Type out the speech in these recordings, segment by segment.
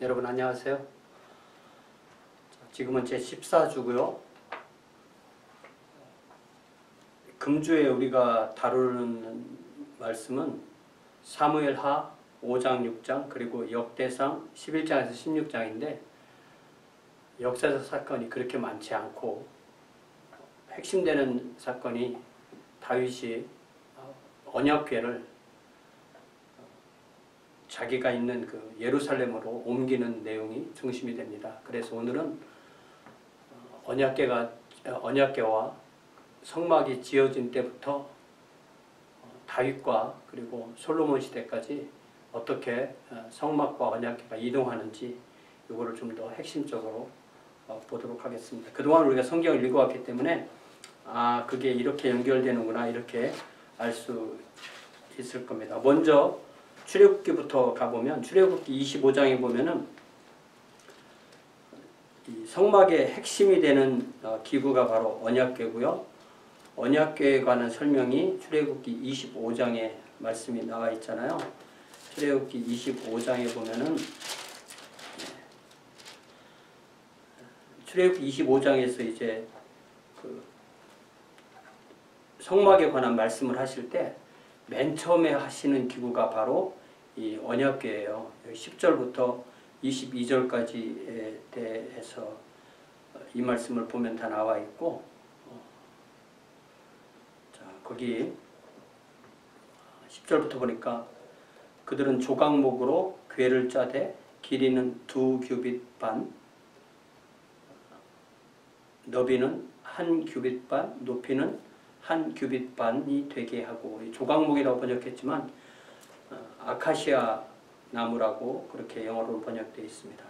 여러분 안녕하세요. 지금은 제 14주고요. 금주에 우리가 다루는 말씀은 사무엘하 5장 6장 그리고 역대상 11장에서 16장인데 역사적 사건이 그렇게 많지 않고 핵심되는 사건이 다윗이 언약궤를 자기가 있는 그 예루살렘으로 옮기는 내용이 중심이 됩니다. 그래서 오늘은 언약궤와 성막이 지어진 때부터 다윗과 그리고 솔로몬 시대까지 어떻게 성막과 언약궤가 이동하는지 이거를 좀 더 핵심적으로 보도록 하겠습니다. 그동안 우리가 성경을 읽어왔기 때문에 그게 이렇게 연결되는구나 이렇게 알 수 있을 겁니다. 먼저 출애굽기부터 가보면 출애굽기 25장에 보면은 이 성막의 핵심이 되는 기구가 바로 언약궤고요. 언약궤에 관한 설명이 출애굽기 25장에 말씀이 나와 있잖아요. 출애굽기 25장에 보면은 출애굽기 25장에서 이제 그 성막에 관한 말씀을 하실 때 맨 처음에 하시는 기구가 바로 이 언약궤예요. 10절부터 22절까지에 대해서 이 말씀을 보면 다 나와 있고, 자, 거기 10절부터 보니까 그들은 조각목으로 궤를 짜되 길이는 2규빗 반, 너비는 1규빗 반, 높이는 1규빗 반이 되게 하고, 조각목이라고 번역했지만 아카시아 나무라고 그렇게 영어로 번역되어 있습니다.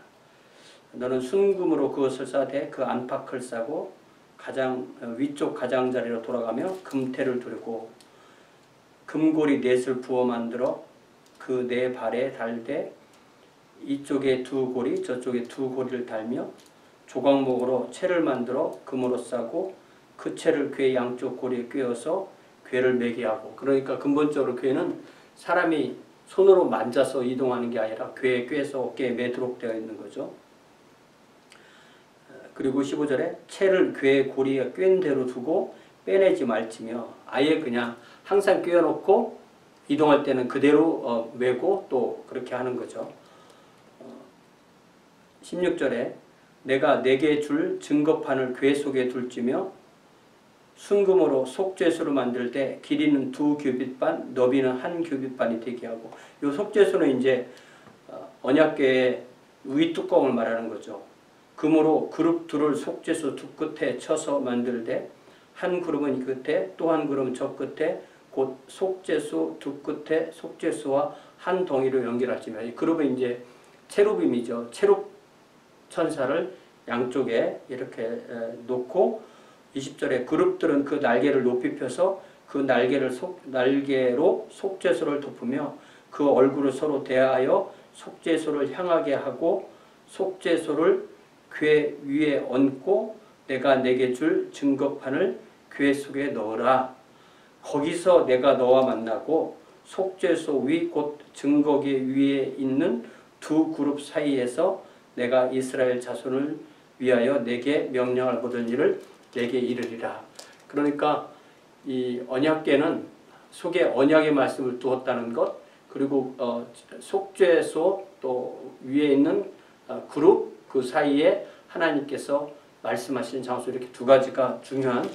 너는 순금으로 그것을 싸되 그 안팎을 싸고 가장 위쪽 가장자리로 돌아가며 금태를 두르고 금고리 넷을 부어 만들어 그 네 발에 달되 이쪽에 2고리 저쪽에 2고리를 달며 조각목으로 채를 만들어 금으로 싸고 그 채를 궤 양쪽 고리에 꿰어서 궤를 매게 하고, 그러니까 근본적으로 궤는 사람이 손으로 만져서 이동하는 게 아니라 궤에 꿰서 어깨에 매도록 되어 있는 거죠. 그리고 15절에 채를 궤 고리에 꿰인 대로 두고 빼내지 말지며, 아예 그냥 항상 꿰어놓고 이동할 때는 그대로 매고 또 그렇게 하는 거죠. 16절에 내가 내게 줄 증거판을 궤 속에 둘지며 순금으로 속죄소를 만들 때 길이는 2규빗 반, 너비는 1규빗 반이 되게 하고, 이 속죄소는 이제 언약궤의 위뚜껑을 말하는 거죠. 금으로 그룹 둘을 속죄소 두 끝에 쳐서 만들되 한 그룹은 이 끝에 또 한 그룹은 저 끝에 곧 속죄소 두 끝에 속죄소와 한 덩이로 연결하지며, 이 그룹은 이제 체루빔이죠. 체룹 천사를 양쪽에 이렇게 놓고 20절에 그룹들은 그 날개를 높이 펴서 그 날개로 속죄소를 덮으며 그 얼굴을 서로 대하여 속죄소를 향하게 하고 속죄소를 궤 위에 얹고 내가 내게 줄 증거판을 궤 속에 넣으라. 거기서 내가 너와 만나고 속죄소 위 곧 증거궤 위에 있는 두 그룹 사이에서 내가 이스라엘 자손을 위하여 내게 명령할 모든 일을 내게 이르리라. 그러니까 이 언약궤는 속에 언약의 말씀을 두었다는 것, 그리고 속죄소 또 위에 있는 그룹 그 사이에 하나님께서 말씀하시는 장소, 이렇게 두 가지가 중요한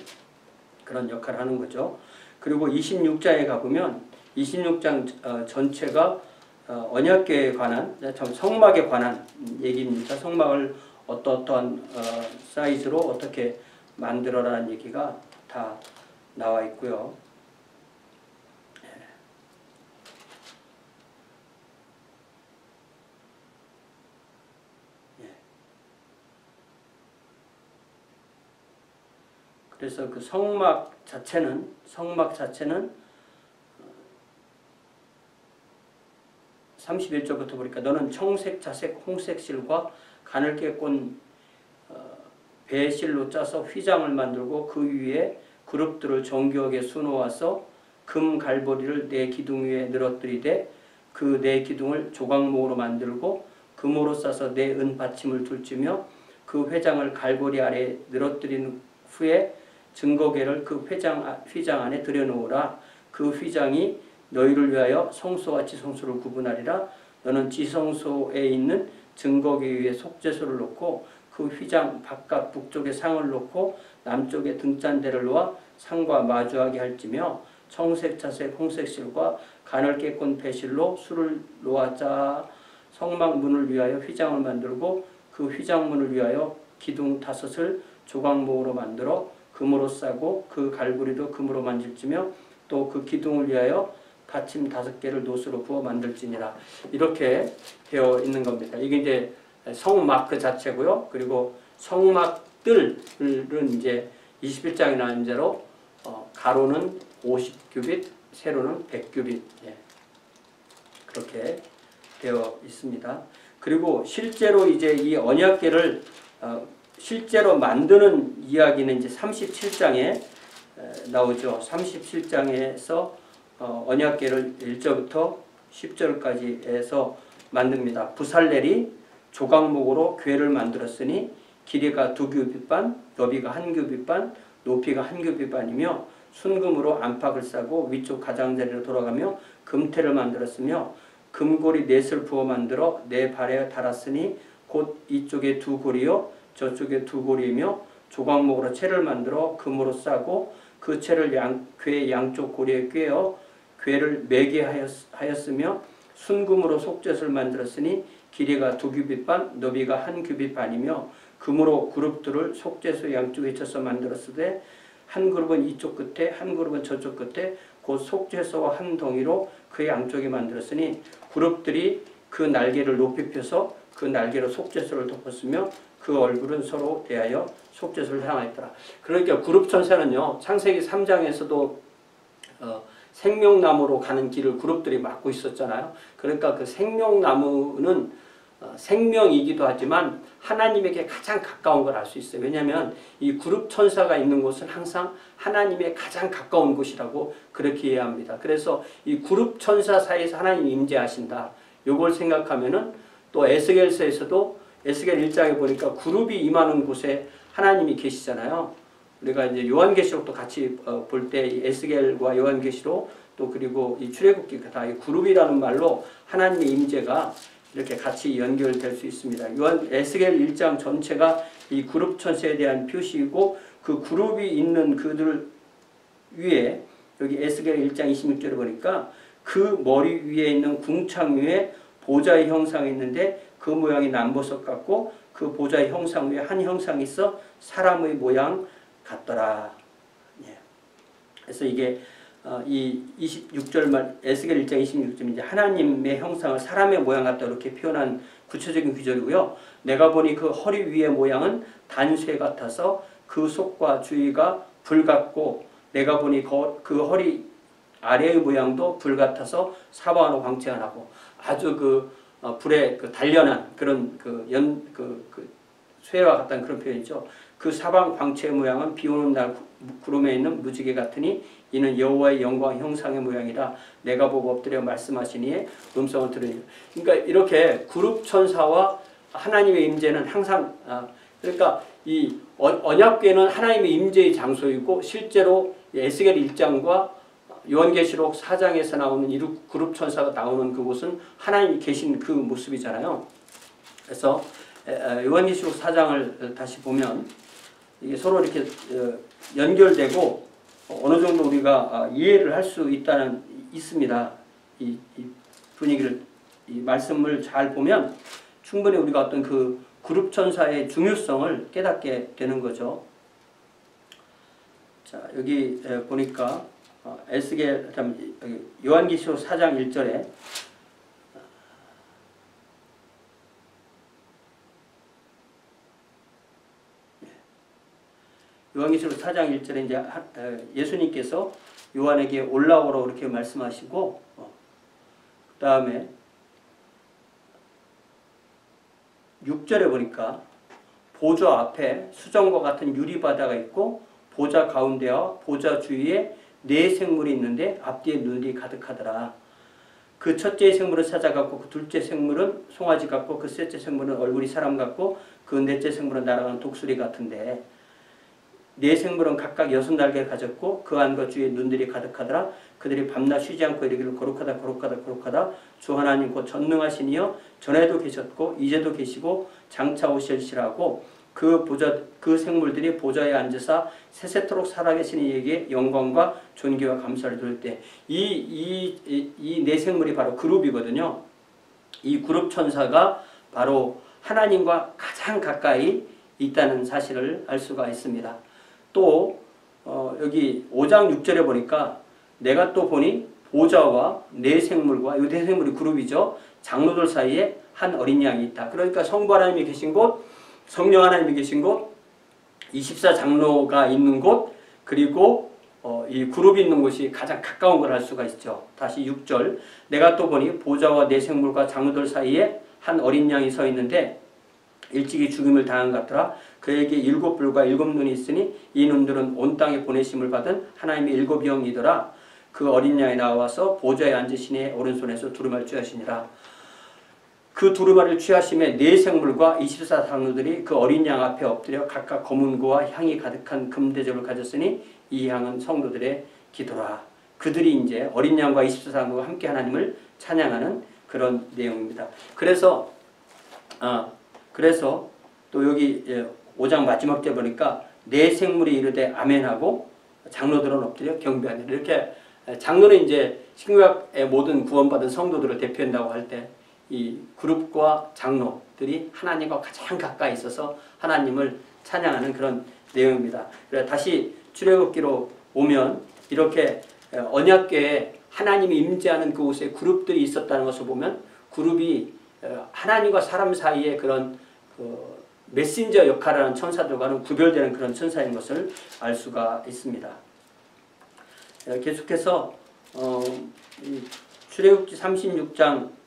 그런 역할을 하는 거죠. 그리고 26장에 가보면 26장 전체가 언약궤에 관한, 성막에 관한 얘기입니다. 성막을 어떠한 사이즈로 어떻게 만들어라는 얘기가 다 나와 있고요. 그래서 그 성막 자체는 31절부터 보니까 너는 청색, 자색, 홍색 실과 가늘게 꼰 배실로 짜서 휘장을 만들고 그 위에 그룹들을 정교하게 수놓아서 금 갈보리를 네 기둥 위에 늘어뜨리되 그 네 기둥을 조각목으로 만들고 금으로 싸서 내 은받침을 둘지며 그 휘장을 갈고리 아래에 늘어뜨린 후에 증거궤를 그 휘장 안에 들여놓으라. 그 휘장이 너희를 위하여 성소와 지성소를 구분하리라. 너는 지성소에 있는 증거궤 위에 속죄소를 놓고 그 휘장 바깥 북쪽에 상을 놓고 남쪽에 등잔대를 놓아 상과 마주하게 할지며 청색, 자색, 홍색 실과 가늘게 꼰 배실로 술을 놓아자 성막문을 위하여 휘장을 만들고 그 휘장문을 위하여 기둥 5을 조각목으로 만들어 금으로 싸고 그 갈고리도 금으로 만질지며 또 그 기둥을 위하여 받침 5개를 노수로 부어 만들지니라. 이렇게 되어 있는 겁니다. 이게 이제 성막 그 자체고요. 그리고 성막들은 이제 21장에 나온 대로 가로는 50규빗, 세로는 100규빗. 예. 그렇게 되어 있습니다. 그리고 실제로 이제 이 언약궤를 실제로 만드는 이야기는 이제 37장에 나오죠. 37장에서 언약궤를 1절부터 10절까지 해서 만듭니다. 부살렐이 조각목으로 궤를 만들었으니 길이가 2규빗반, 너비가 1규빗반, 높이가 1규빗반이며 순금으로 안팎을 싸고 위쪽 가장자리로 돌아가며 금태를 만들었으며 금고리 4을 부어 만들어 4발에 달았으니 곧 이쪽에 2고리요 저쪽에 2고리이며 조각목으로 채를 만들어 금으로 싸고 그 채를 궤 양쪽 고리에 꿰어 궤를 매게 하였으며 순금으로 속죄소를 만들었으니 길이가 2규빗반 너비가 1규빗반이며 금으로 그룹들을 속죄소 양쪽에 쳐서 만들었으되 한 그룹은 이쪽 끝에 한 그룹은 저쪽 끝에 곧 속죄소와 한 덩이로 그 양쪽에 만들었으니 그룹들이 그 날개를 높이 펴서 그 날개로 속죄소를 덮었으며 그 얼굴은 서로 대하여 속죄소를 향하였더라. 그러니까 그룹 천사는요. 창세기 3장에서도 생명나무로 가는 길을 그룹들이 막고 있었잖아요. 그러니까 그 생명나무는 생명이기도 하지만 하나님에게 가장 가까운 걸 알 수 있어요. 왜냐하면 이 그룹 천사가 있는 곳은 항상 하나님의 가장 가까운 곳이라고 그렇게 이해합니다. 그래서 이 그룹 천사 사이에서 하나님이 임재하신다. 요걸 생각하면은 또 에스겔서에서도 에스겔 1장에 보니까 그룹이 임하는 곳에 하나님이 계시잖아요. 우리가 이제 요한계시록도 같이 볼 때 에스겔과 요한계시록 또 그리고 이 출애굽기 다 이 그룹이라는 말로 하나님의 임재가 이렇게 같이 연결될 수 있습니다. 에스겔 1장 전체가 이 그룹 천사에 대한 표시이고 그 그룹이 있는 그들 위에 여기 에스겔 1장 26절에 보니까 그 머리 위에 있는 궁창 위에 보좌의 형상이 있는데 그 모양이 남보석 같고 그 보좌의 형상 위에 한 형상이 있어 사람의 모양 같더라. 예. 그래서 이게 이 26절 말 에스겔 1장 26절 이제 하나님의 형상을 사람의 모양 같다 이렇게 표현한 구체적인 구절이고요. 내가 보니 그 허리 위의 모양은 단쇠 같아서 그 속과 주위가 불 같고 내가 보니 그 허리 아래의 모양도 불 같아서 사방으로 광채가 나고 아주 그 불에 그 단련한 그런 쇠와 같다는 그런 표현이죠. 그 사방 광채의 모양은 비오는 날 구름에 있는 무지개 같으니 이는 여호와의 영광 형상의 모양이라 내가 보고 엎드려 말씀하시니에 음성을 들으니. 그러니까 이렇게 그룹 천사와 하나님의 임재는 항상 그러니까 이 언약궤는 하나님의 임재의 장소이고 실제로 에스겔 1장과 요한계시록 4장에서 나오는 이 그룹 천사가 나오는 그곳은 하나님이 계신 그 모습이잖아요. 그래서 요한계시록 4장을 다시 보면 이게 서로 이렇게 연결되고 어느 정도 우리가 이해를 할 수 있습니다. 이 분위기를 이 말씀을 잘 보면 충분히 우리가 어떤 그 그룹 천사의 중요성을 깨닫게 되는 거죠. 자 여기 보니까 에스겔 요한계시록 4장 1절에 요한계시록 4장 1절에 이제 예수님께서 요한에게 올라오라고 이렇게 말씀하시고 그 다음에 6절에 보니까 보좌 앞에 수정과 같은 유리바다가 있고 보좌 가운데와 보좌 주위에 4 생물이 있는데 앞뒤에 눈이 가득하더라. 그 첫째 생물은 사자 같고 그 둘째 생물은 송아지 같고 그 셋째 생물은 얼굴이 사람 같고 그 넷째 생물은 날아가는 독수리 같은데 네 생물은 각각 6날개를 가졌고 그 안과 주위에 눈들이 가득하더라. 그들이 밤낮 쉬지 않고 이르기를 거룩하다 거룩하다 거룩하다 주 하나님 곧 전능하신 이여 전에도 계셨고 이제도 계시고 장차 오실시라고 그 생물들이 보좌에 앉으사 세세토록 살아계신 이에게 영광과 존귀와 감사를 드릴 때 이 네 생물이 바로 그룹이거든요. 이 그룹 천사가 바로 하나님과 가장 가까이 있다는 사실을 알 수가 있습니다. 또 여기 5장 6절에 보니까 내가 또 보니 보좌와 네 생물과 이 네 생물이 그룹이죠. 장로들 사이에 한 어린 양이 있다. 그러니까 성부 하나님이 계신 곳, 성령 하나님이 계신 곳, 24장로가 있는 곳, 그리고 이 그룹이 있는 곳이 가장 가까운 걸 알 수가 있죠. 다시 6절 내가 또 보니 보좌와 네 생물과 장로들 사이에 한 어린 양이 서 있는데 일찍이 죽임을 당한 것 같더라. 그에게 7뿔과 7눈이 있으니 이 눈들은 온 땅에 보내심을 받은 하나님의 7영이더라. 그 어린 양이 나와서 보좌에 앉으시니 오른손에서 두루마리를 취하시니라. 그 두루마리를 취하심에 네 생물과 24장로들이 그 어린 양 앞에 엎드려 각각 검은 고와 향이 가득한 금대접을 가졌으니 이 향은 성도들의 기도라. 그들이 이제 어린 양과 24장로가 함께 하나님을 찬양하는 그런 내용입니다. 그래서 또 여기 5장 마지막 때 보니까 네 생물이 이르되 아멘하고 장로들은 엎드려 경배하니 이렇게 장로는 이제 신구약의 모든 구원받은 성도들을 대표한다고 할 때 이 그룹과 장로들이 하나님과 가장 가까이 있어서 하나님을 찬양하는 그런 내용입니다. 그래서 다시 출애굽기로 오면 이렇게 언약궤에 하나님이 임재하는 그곳에 그룹들이 있었다는 것을 보면 그룹이 하나님과 사람 사이에 그런 메신저 역할을 하는 천사들과는 구별되는 그런 천사인 것을 알 수가 있습니다. 계속해서 출애굽기 36장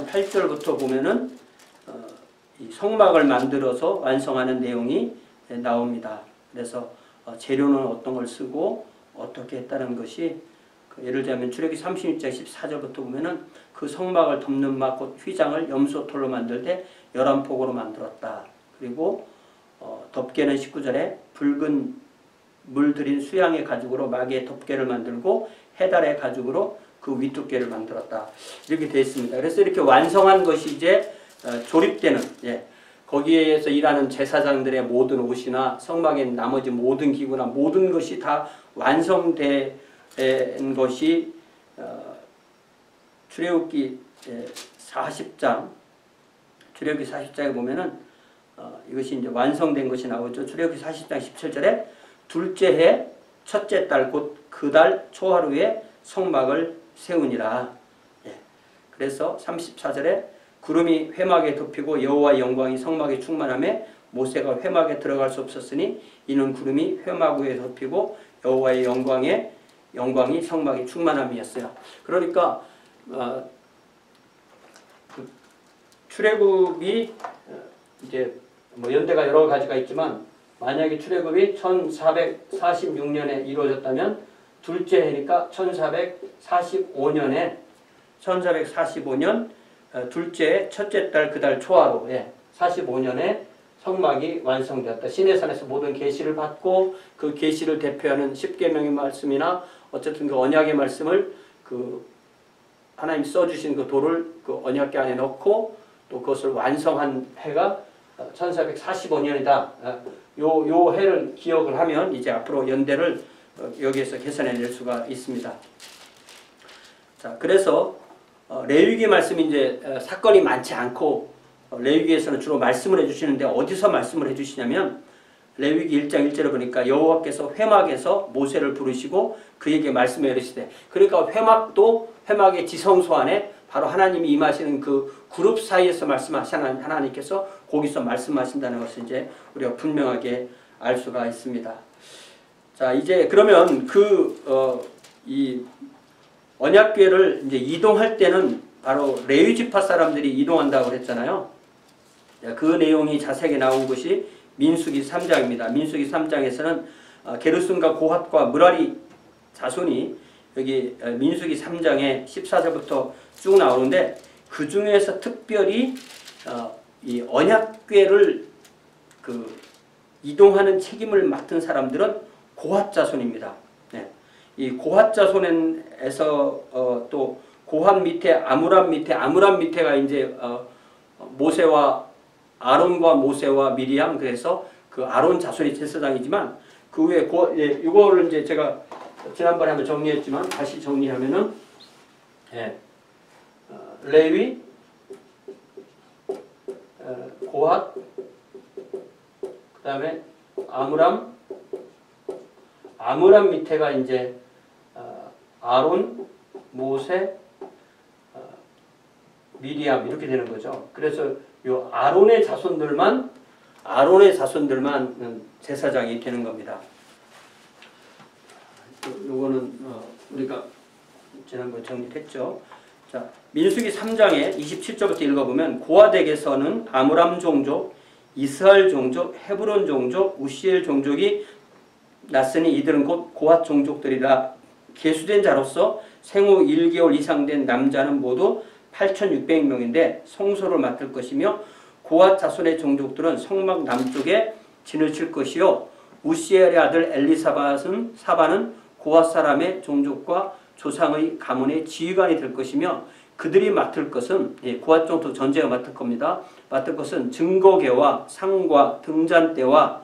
8절부터 보면은 이 성막을 만들어서 완성하는 내용이 나옵니다. 그래서 재료는 어떤 걸 쓰고 어떻게 했다는 것이 예를 들면 출애굽기 36장 14절부터 보면은 그 성막을 덮는 막 곧 휘장을 염소털로 만들되 11폭으로 만들었다. 그리고 덮개는 19절에 붉은 물 들인 수양의 가죽으로 막의 덮개를 만들고 해달의 가죽으로 그 윗두께를 만들었다. 이렇게 되어 있습니다. 그래서 이렇게 완성한 것이 이제 조립되는 거기에서 일하는 제사장들의 모든 옷이나 성막의 나머지 모든 기구나 모든 것이 다 완성된 것이 출애굽기 40장에 보면은 이것이 이제 완성된 것이 나오죠. 출애굽기 40장 17절에 둘째 해 첫째 달 곧 그 달 초하루에 성막을 세우니라. 그래서 34절에 구름이 회막에 덮이고 여호와의 영광이 성막에 충만하며 모세가 회막에 들어갈 수 없었으니 이는 구름이 회막 위에 덮이고 여호와의 영광이 성막에 충만함이었어요. 그러니까 출애굽이 이제 뭐 연대가 여러 가지가 있지만 만약에 출애굽이 1446년에 이루어졌다면 둘째 해니까 1445년 둘째 첫째 달 그 달 초하루 45년에 성막이 완성되었다. 시내산에서 모든 계시를 받고 그 계시를 대표하는 십계명의 말씀이나 어쨌든 그 언약의 말씀을 그 하나님 써주신 그 돌을 그 언약궤 안에 넣고 또 그것을 완성한 해가 1445년이다. 요 해를 기억을 하면 이제 앞으로 연대를 여기에서 계산해낼 수가 있습니다. 자, 그래서 레위기 말씀이 이제 사건이 많지 않고 레위기에서는 주로 말씀을 해주시는데 어디서 말씀을 해주시냐면 레위기 1장 1절에 보니까 여호와께서 회막에서 모세를 부르시고 그에게 말씀해 이르시되 그러니까 회막의 지성소 안에 바로 하나님이 임하시는 그 그룹 사이에서 말씀하시는 하나님께서 거기서 말씀하신다는 것을 이제 우리가 분명하게 알 수가 있습니다. 자, 이제 그러면 이 언약궤를 이제 이동할 때는 바로 레위 지파 사람들이 이동한다고 그랬잖아요. 그 내용이 자세하게 나온 것이 민수기 3장입니다. 민수기 3장에서는 게르손과 고핫과 므라리 자손이 여기 민수기 3장에 14절부터 쭉 나오는데 그 중에서 특별히 이 언약궤를 이동하는 책임을 맡은 사람들은 고핫 자손입니다. 네. 이 고핫 자손에서 또 고핫 밑에 아므람 밑에가 이제 모세와 아론과 모세와 미리암, 그래서 그 아론 자손이 제사장이지만 그 후에 이거를 이제 제가 지난번에 한번 정리했지만 다시 정리하면은 레위, 고핫, 그 다음에 아므람 밑에가 이제 아론, 모세, 미리암 이렇게 되는 거죠. 그래서 요 아론의 자손들만 제사장이 되는 겁니다. 요거는 우리가 지난번에 정리했죠. 자, 민수기 3장에 27절부터 읽어보면 고핫에게서는 아므람 종족, 이스라엘 종족, 헤브론 종족, 우시엘 종족이 났으니 이들은 곧 고핫 종족들이라. 계수된 자로서 생후 1개월 이상 된 남자는 모두 8,600명인데 성소를 맡을 것이며 고핫 자손의 종족들은 성막 남쪽에 진을 칠 것이요 우시엘의 아들 사바는 고핫 사람의 종족과 조상의 가문의 지휘관이 될 것이며 그들이 맡을 것은 고핫 종족 전체가 맡을 겁니다. 맡을 것은 증거궤와 상과 등잔대와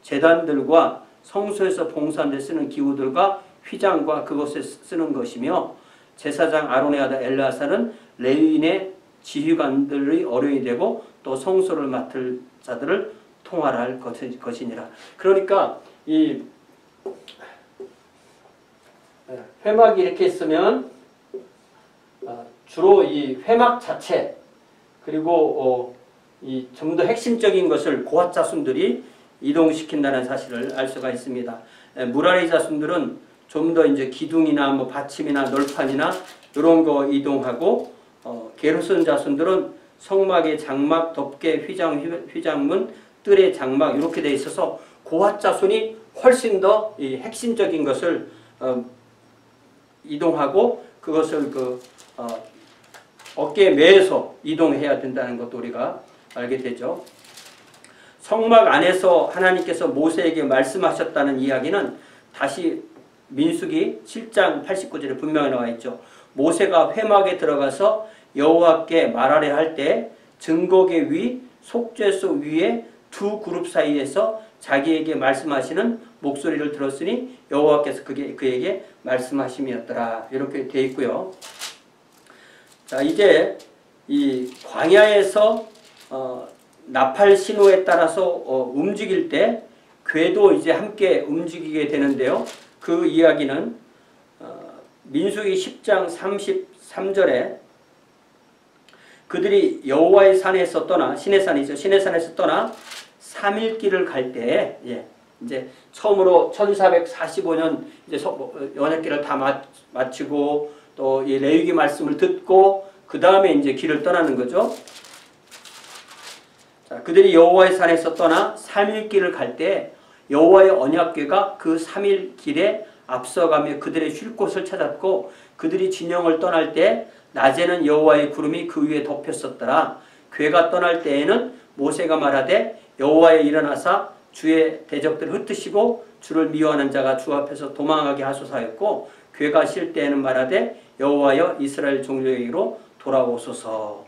제단들과 성소에서 봉사하는 데 쓰는 기구들과 휘장과 그것에 쓰는 것이며 제사장 아론의 아들 엘르아살은 레위인의 지휘관들의 어른이 되고 또 성소를 맡을 자들을 통할할 것이니라. 그러니까 이 회막이 이렇게 있으면 주로 이 회막 자체 그리고 이 좀 더 핵심적인 것을 고핫 자손들이 이동시킨다는 사실을 알 수가 있습니다. 무라리 자손들은 좀 더 이제 기둥이나 뭐 받침이나 널판이나 이런 거 이동하고 게르손 자손들은 성막의 장막, 덮개, 휘장문, 뜰의 장막 이렇게 돼 있어서 고핫 자손이 훨씬 더 이 핵심적인 것을 이동하고 그것을 어깨에 매서 이동해야 된다는 것도 우리가 알게 되죠. 성막 안에서 하나님께서 모세에게 말씀하셨다는 이야기는 다시 민수기 7장 89절에 분명히 나와 있죠. 모세가 회막에 들어가서 여호와께 말하려 할 때 증거궤 위, 속죄소 위에 두 그룹 사이에서 자기에게 말씀하시는 목소리를 들었으니 여호와께서 그에게 말씀하심이었더라. 이렇게 되어 있고요. 자, 이제 이 광야에서 나팔 신호에 따라서 움직일 때 궤도 이제 함께 움직이게 되는데요. 그 이야기는 민수기 10장 33절에 그들이 여호와의 산에서 떠나 시내산이죠. 시내산에서 떠나 3일길을 갈 때 이제 처음으로 1445년 이제 언약궤를 다 마치고 또 이 레위기 말씀을 듣고 그 다음에 이제 길을 떠나는 거죠. 자, 그들이 여호와의 산에서 떠나 3일길을 갈 때 여호와의 언약궤가 그 3일 길에 앞서가며 그들의 쉴 곳을 찾았고 그들이 진영을 떠날 때 낮에는 여호와의 구름이 그 위에 덮였었더라. 궤가 떠날 때에는 모세가 말하되 여호와여 일어나사 주의 대적들을 흩으시고 주를 미워하는 자가 주 앞에서 도망하게 하소서하였고 궤가 쉴 때에는 말하되 여호와여 이스라엘 종족에게로 돌아오소서.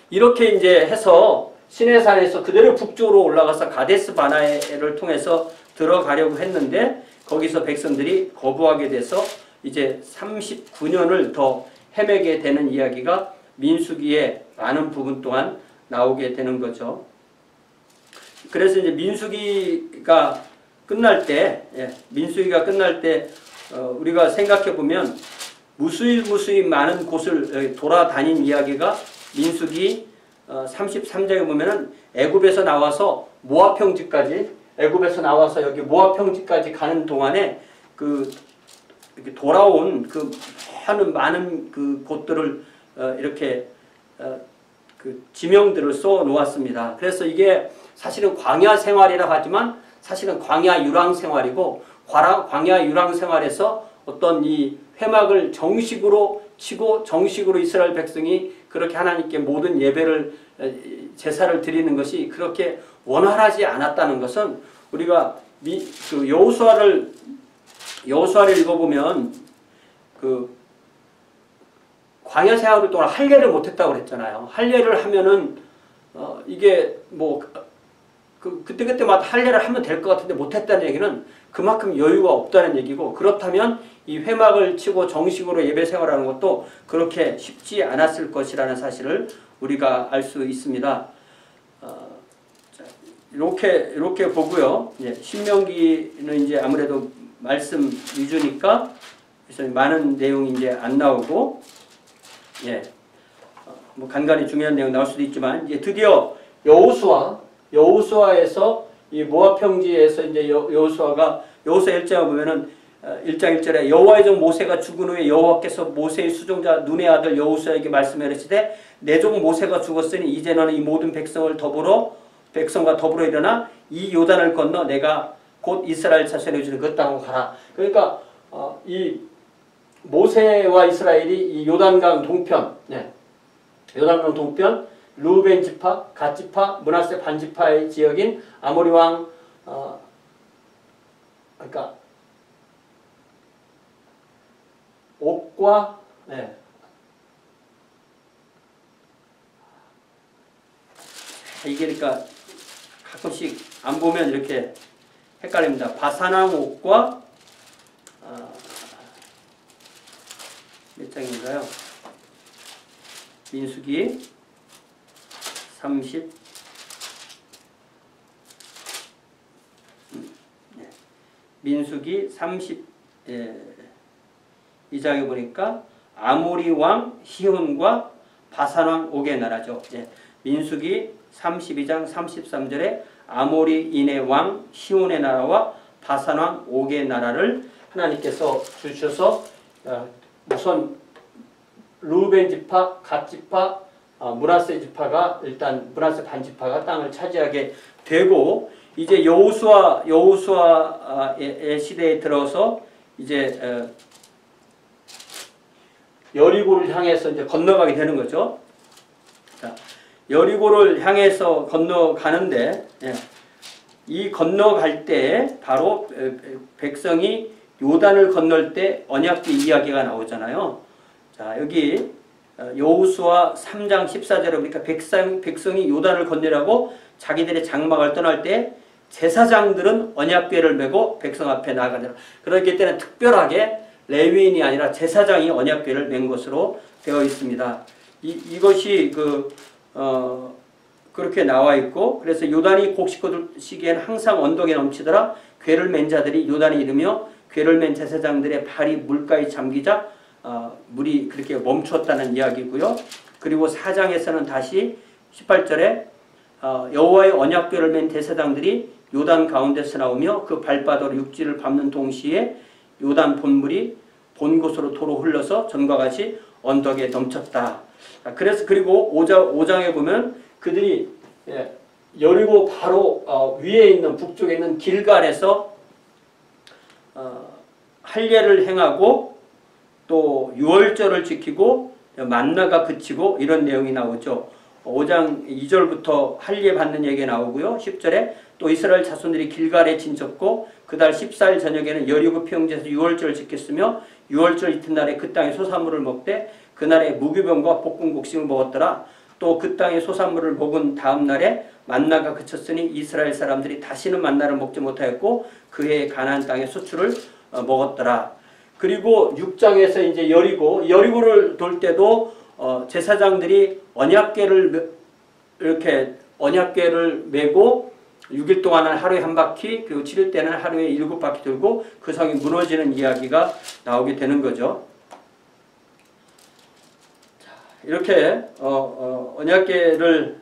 이렇게 이제 해서 시내산에서 그대로 북쪽으로 올라가서 가데스 바네아를 통해서 들어가려고 했는데 거기서 백성들이 거부하게 돼서 이제 39년을 더 헤매게 되는 이야기가 민수기의 많은 부분 동안 나오게 되는 거죠. 그래서 이제 민수기가 끝날 때 우리가 생각해 보면 무수히 많은 곳을 돌아다닌 이야기가 민수기 33장에 보면은 애굽에서 나와서 모압 평지까지 여기 모압 평지까지 가는 동안에 이렇게 돌아온 많은 곳들을 이렇게 지명들을 써 놓았습니다. 그래서 이게 사실은 광야 생활이라고 하지만 사실은 광야 유랑 생활이고 광야 유랑 생활에서 어떤 이 회막을 정식으로 치고 정식으로 이스라엘 백성이 그렇게 하나님께 모든 예배를 제사를 드리는 것이 그렇게 원활하지 않았다는 것은 우리가 그 여호수아를 읽어보면 그 광야 생활 동안 할례를 못했다고 그랬잖아요. 할례를 하면은 이게 뭐 그때마다 할례를 하면 될 것 같은데 못했다는 얘기는 그만큼 여유가 없다는 얘기고, 그렇다면 이 회막을 치고 정식으로 예배 생활하는 것도 그렇게 쉽지 않았을 것이라는 사실을 우리가 알 수 있습니다. 이렇게 보고요. 신명기는 이제 아무래도 말씀 위주니까 그래서 많은 내용이 이제 안 나오고, 뭐 간간히 중요한 내용 나올 수도 있지만, 이제 드디어 여호수아에서 이 모압 평지에서 이제 여호수아 1장을 보면은 1장 1절에 여호와의 종 모세가 죽은 후에 여호와께서 모세의 수종자 눈의 아들 여호수아에게 말씀하시되 내 종 모세가 죽었으니 이제 너는 이 모든 백성과 더불어 일어나 이 요단을 건너 내가 곧 이스라엘 자손에 주는 그 땅으로 가라. 그러니까 이 모세와 이스라엘이 이 요단강 동편, 요단강 동편 루벤 지파, 갓 지파, 므낫세 반 지파의 지역인 아모리 왕 그러니까 옥과 이게 그러니까 가끔씩 안 보면 이렇게 헷갈립니다. 바산왕 옥과 몇 장인가요? 민수기 30 민수기 32장에 보니까 아모리 왕 시혼과 바산 왕 옥의 나라죠. 민수기 32장 33절에 아모리인의 왕 시혼의 나라와 바산 왕 옥의 나라를 하나님께서 주셔서 우선 루벤 지파, 갓 지파, 므낫세 지파가 일단 므낫세 반 지파가 땅을 차지하게 되고, 이제 여호수아의 시대에 들어서 이제 여리고를 향해서 이제 건너가게 되는 거죠. 자, 여리고를 향해서 건너가는데 이 건너갈 때 바로 백성이 요단을 건널 때 언약궤 이야기가 나오잖아요. 자, 여기 여호수아 3장 14절에 보니까 백성이 요단을 건너려고 자기들의 장막을 떠날 때 제사장들은 언약궤를 메고 백성 앞에 나아가더라. 그렇기 때문에 특별하게 레위인이 아니라 제사장이 언약궤를 맨 것으로 되어 있습니다. 이것이 그렇게 나와 있고, 그래서 요단이 곡식거둘 시기에는 항상 언덕에 넘치더라. 궤를 맨 자들이 요단에 이르며 궤를 맨 제사장들의 발이 물가에 잠기자 물이 그렇게 멈췄다는 이야기고요. 그리고 4장에서는 다시 18절에 여호와의 언약궤를 맨 제사장들이 요단 가운데서 나오며 그 발바닥으로 육지를 밟는 동시에 요단 본물이 본 곳으로 도로 흘러서 전과 같이 언덕에 넘쳤다. 그래서 그리고 5장에 보면 그들이 여리고 바로 위에 있는 북쪽에 있는 길갈에서 할례를 행하고 또 유월절을 지키고 만나가 그치고 이런 내용이 나오죠. 5장 2절부터 할례 받는 얘기가 나오고요. 10절에 또 이스라엘 자손들이 길갈에 진쳤고 그달 14일 저녁에는 여리고 평지에서 유월절을 지켰으며 유월절 이튿날에 그 땅의 소산물을 먹되 그날에 무교병과 볶은 곡식을 먹었더라. 또 그 땅의 소산물을 먹은 다음 날에 만나가 그쳤으니 이스라엘 사람들이 다시는 만나를 먹지 못하였고 그해 가나안 땅의 소출을 먹었더라. 그리고 6장에서 이제 여리고를 돌 때도 제사장들이 언약궤를 메고 6일 동안은 하루에 한 바퀴, 그리고 7일 때는 하루에 7바퀴 돌고 그 성이 무너지는 이야기가 나오게 되는 거죠. 이렇게 언약궤를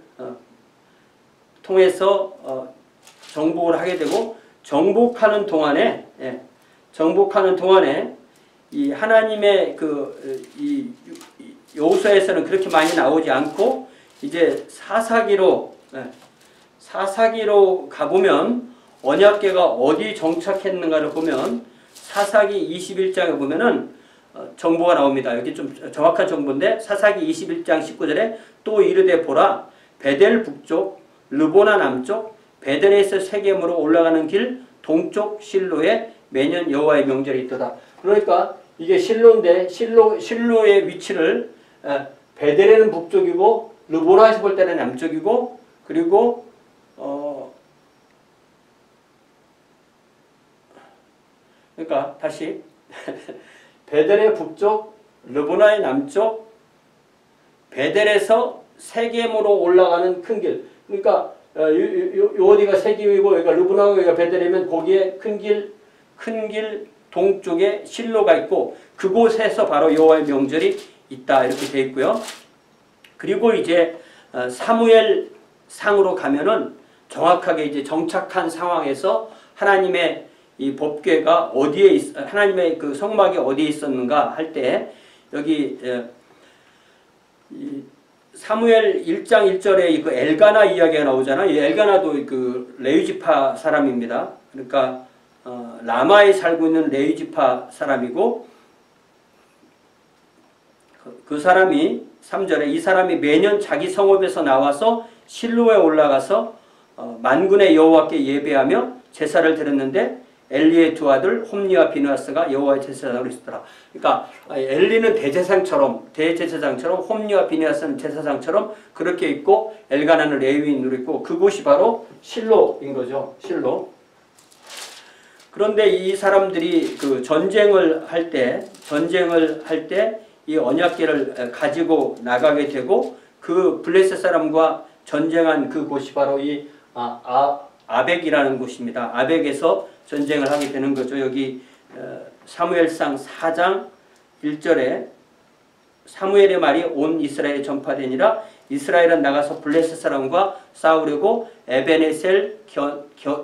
통해서 정복을 하게 되고, 정복하는 동안에 이 하나님의 이 여호수아에서는 그렇게 많이 나오지 않고 이제 사사기로 가보면 언약궤가 어디 정착했는가를 보면 사사기 21장에 보면은 정보가 나옵니다. 여기 좀 정확한 정보인데 사사기 21장 19절에 또 이르되 보라 베델 북쪽 르보나 남쪽 베델에서 세겜으로 올라가는 길 동쪽 실로에 매년 여호와의 명절이 있도다. 그러니까 이게 실로인데 실로의 위치를 베델에는 북쪽이고 르보나에서 볼 때는 남쪽이고 그리고 그러니까 다시 베델의 북쪽, 르보나의 남쪽, 베델에서 세겜으로 올라가는 큰 길. 그러니까 요 어디가 세겜이고 여기가 르보나고 여기가 베델이면 거기에 큰 길 동쪽에 실로가 있고 그곳에서 바로 여호와의 명절이 있다 이렇게 돼 있고요. 그리고 이제 사무엘 상으로 가면은 정확하게 이제 정착한 상황에서 하나님의 이 법궤가 어디에 하나님의 그 성막이 어디에 있었는가 할 때 여기 사무엘 1장 1절에 그 엘가나 이야기가 나오잖아요. 이 엘가나도 그 레위지파 사람입니다. 그러니까 라마에 살고 있는 레위지파 사람이고 그 사람이 3절에 이 사람이 매년 자기 성읍에서 나와서 실로에 올라가서 만군의 여호와께 예배하며 제사를 드렸는데 엘리의 두 아들 홈니와 비느하스가 여호와의 제사장으로 있었더라. 그러니까 엘리는 대제사장처럼 홈니와 비느하스는 제사장처럼 그렇게 있고 엘가나는 레위인으로 있고 그곳이 바로 실로인 거죠. 실로. 그런데 이 사람들이 그 전쟁을 할 때 이 언약궤를 가지고 나가게 되고 그 블레셋 사람과 전쟁한 그곳이 바로 이 아벡이라는 곳입니다. 아벡에서 전쟁을 하게 되는 거죠. 여기 사무엘상 4장 1절에 사무엘의 말이 온 이스라엘에 전파되니라 이스라엘은 나가서 블레셋 사람과 싸우려고 에베네셀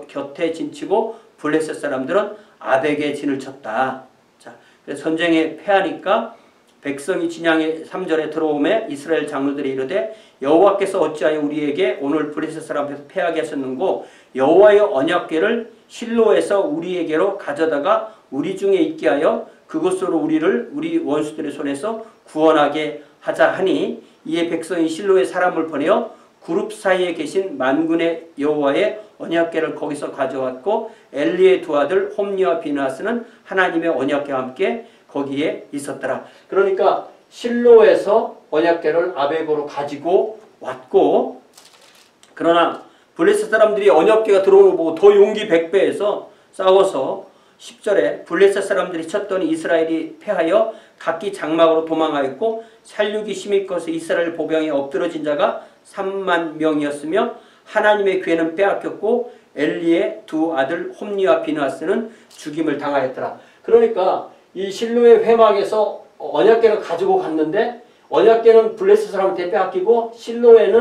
곁에 진치고 블레셋 사람들은 아벡에 진을 쳤다. 자, 그래서 전쟁에 패하니까 백성이 진양의 3절에 들어오매 이스라엘 장로들이 이르되 여호와께서 어찌하여 우리에게 오늘 블레셋 사람 앞에서 패하게 하셨는고 여호와의 언약궤를 실로에서 우리에게로 가져다가 우리 중에 있게 하여 그곳으로 우리를 우리 원수들의 손에서 구원하게 하자 하니 이에 백성이 실로에 사람을 보내어 그룹 사이에 계신 만군의 여호와의 언약궤를 거기서 가져왔고 엘리의 두 아들 홈니와 비느하스는 하나님의 언약궤와 함께 거기에 있었더라. 그러니까 실로에서 언약궤를 아벡으로 가지고 왔고 그러나 블레셋 사람들이 언약궤가 들어오는 거 보고 더 용기 100배해서 싸워서 10절에 블레셋 사람들이 쳤더니 이스라엘이 패하여 각기 장막으로 도망하였고 살육이 심히 커서 이스라엘 보병에 엎드러진 자가 3만 명이었으며 하나님의 궤는 빼앗겼고 엘리의 두 아들 홈니와 비느하스는 죽임을 당하였더라. 그러니까 이 실로의 회막에서 언약궤를 가지고 갔는데 언약궤는 블레셋 사람한테 빼앗기고 실로의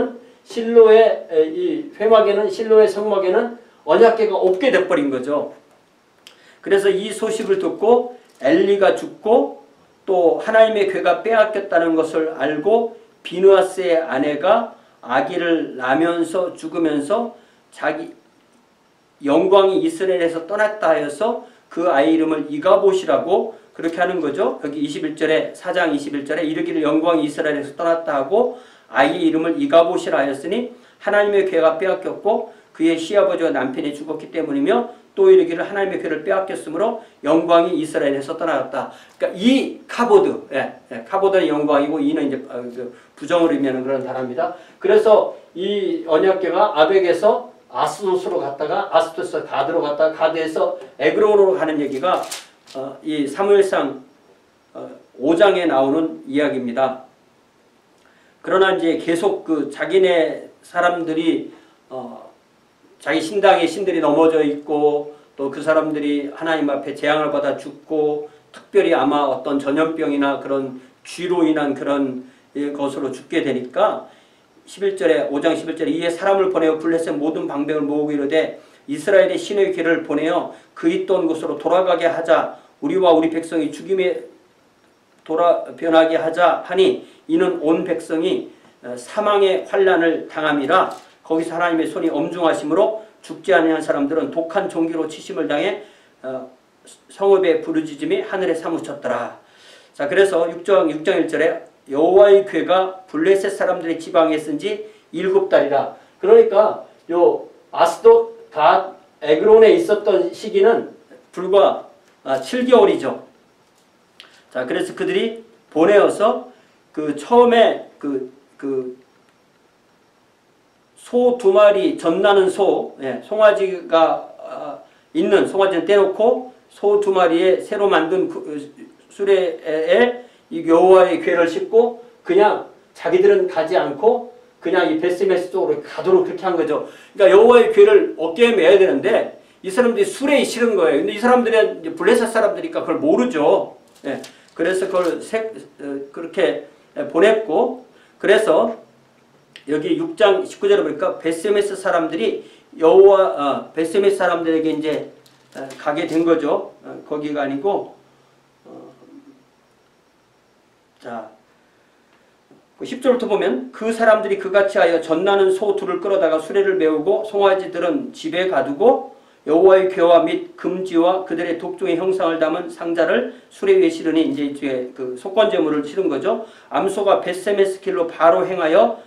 이 회막에는 실로의 성막에는 언약궤가 없게 돼버린 거죠. 그래서 이 소식을 듣고 엘리가 죽고 또 하나님의 궤가 빼앗겼다는 것을 알고 비느하스의 아내가 아기를 낳으면서 죽으면서 자기 영광이 이스라엘에서 떠났다 하여서 그 아이 이름을 이가봇이라고 그렇게 하는 거죠. 여기 21절에 4장 21절에 이르기를 영광이 이스라엘에서 떠났다 하고 아이의 이름을 이가봇이라 하였으니 하나님의 궤가 빼앗겼고 그의 시아버지와 남편이 죽었기 때문이며 또 이르기를 하나님의 궤를 빼앗겼으므로 영광이 이스라엘에서 떠나갔다. 그러니까 이 카보드, 카보드는 영광이고 이는 이제 부정을 의미하는 그런 단어입니다. 그래서 이 언약궤가 아벡에서 아스도스로 갔다가 아스도스 가드로 갔다가 가드에서 에그론으로 가는 얘기가 이 사무엘상 5장에 나오는 이야기입니다. 그러나 이제 계속 그 자기네 사람들이 자기 신당에 신들이 넘어져 있고 또 그 사람들이 하나님 앞에 재앙을 받아 죽고 특별히 아마 어떤 전염병이나 그런 쥐로 인한 그런 것으로 죽게 되니까 11절에 5장 11절에 이에 사람을 보내어 블레셋 모든 방백을 모으고 이르되 이스라엘의 신의 길을 보내어 그 있던 곳으로 돌아가게 하자 우리와 우리 백성이 죽임에 변하게 하자 하니 이는 온 백성이 사망의 환난을 당함이라 거기서 하나님의 손이 엄중하심으로 죽지 아니한 사람들은 독한 종기로 치심을 당해 성읍의 부르짖음이 하늘에 사무쳤더라. 자, 그래서 6장 1절에 여호와의 궤가 블레셋 사람들의 지방에 쓴지 7달이라. 그러니까 요 아스돗, 갓, 에그론에 있었던 시기는 불과 7개월이죠. 자, 그래서 그들이 보내어서 그 처음에 소 2마리 젖나는 송아지가 있는 송아지는 떼놓고 소 2마리에 새로 만든 수레에 이 여호와의 궤를 싣고 그냥 자기들은 가지 않고 그냥 이 베스메스 쪽으로 가도록 그렇게 한 거죠. 그러니까 여호와의 궤를 어깨에 매야 되는데 이 사람들이 수레에 실은 거예요. 근데 이 사람들은 블레셋 사람들이니까 그걸 모르죠. 예. 그래서 그걸 그렇게 보냈고, 그래서 여기 6장 19절에 보니까 베스메스 사람들이 베스메스 사람들에게 이제 가게 된 거죠. 거기가 아니고, 자, 10절부터 보면 그 사람들이 그같이 하여 젖나는 소 2를 끌어다가 수레를 메우고 송아지들은 집에 가두고 여호와의 궤와 및 금지와 그들의 독종의 형상을 담은 상자를 수레 위에 실으니 이제 그 속건제물을 실은 거죠. 암소가 베세메스 길로 바로 행하여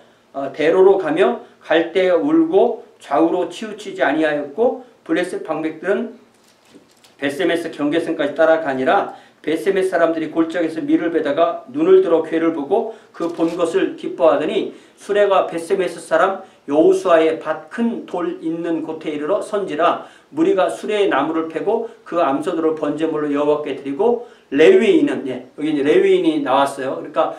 대로로 가며 갈 때 울고 좌우로 치우치지 아니하였고 블레셋 방백들은 베세메스 경계선까지 따라가니라. 베세메스 사람들이 골짜기에서 밀을 베다가 눈을 들어 궤를 보고 그 본 것을 기뻐하더니 수레가 베세메스 사람 여호수아의 밭 큰 돌 있는 곳에 이르러 선지라. 무리가 수레의 나무를 패고 그 암소들을 번제물로 여호와께 드리고 레위인은 여기 이제 레위인이 나왔어요. 그러니까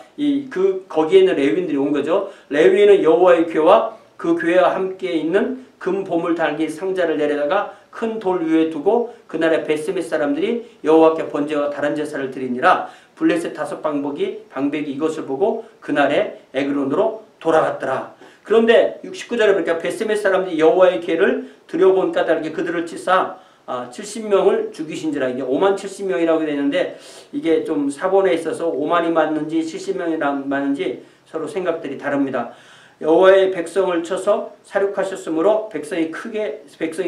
거기에 있는 레위인들이 온 거죠. 레위인은 여호와의 궤와 그 궤와 함께 있는 금 보물 달린 상자를 내려다가 큰 돌 위에 두고 그날에 베스메스 사람들이 여호와께 번제와 다른 제사를 드리니라. 블레셋 5방백이 이것을 보고 그날에 에그론으로 돌아갔더라. 그런데 69절에 보니까 베스메스 사람들이 여호와의 궤를 들여본 까닭에 그들을 치사 70명을 죽이신지라. 이게 5만 70명이라고 되는데 이게 좀 사본에 있어서 5만이 맞는지 70명이 맞는지 서로 생각들이 다릅니다. 여호와의 백성을 쳐서 사륙하셨으므로 백성이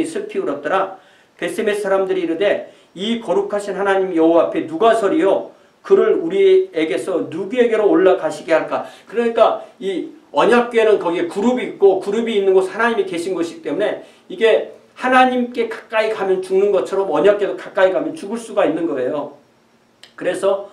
슬피 울었더라. 베스메스 사람들이 이르되 이 거룩하신 하나님 여호와 앞에 누가 서리요? 그를 우리에게서 누구에게로 올라가시게 할까? 그러니까 이 언약궤는 거기에 그룹이 있고 그룹이 있는 곳 하나님이 계신 곳이기 때문에 이게 하나님께 가까이 가면 죽는 것처럼 언약궤도 가까이 가면 죽을 수가 있는 거예요. 그래서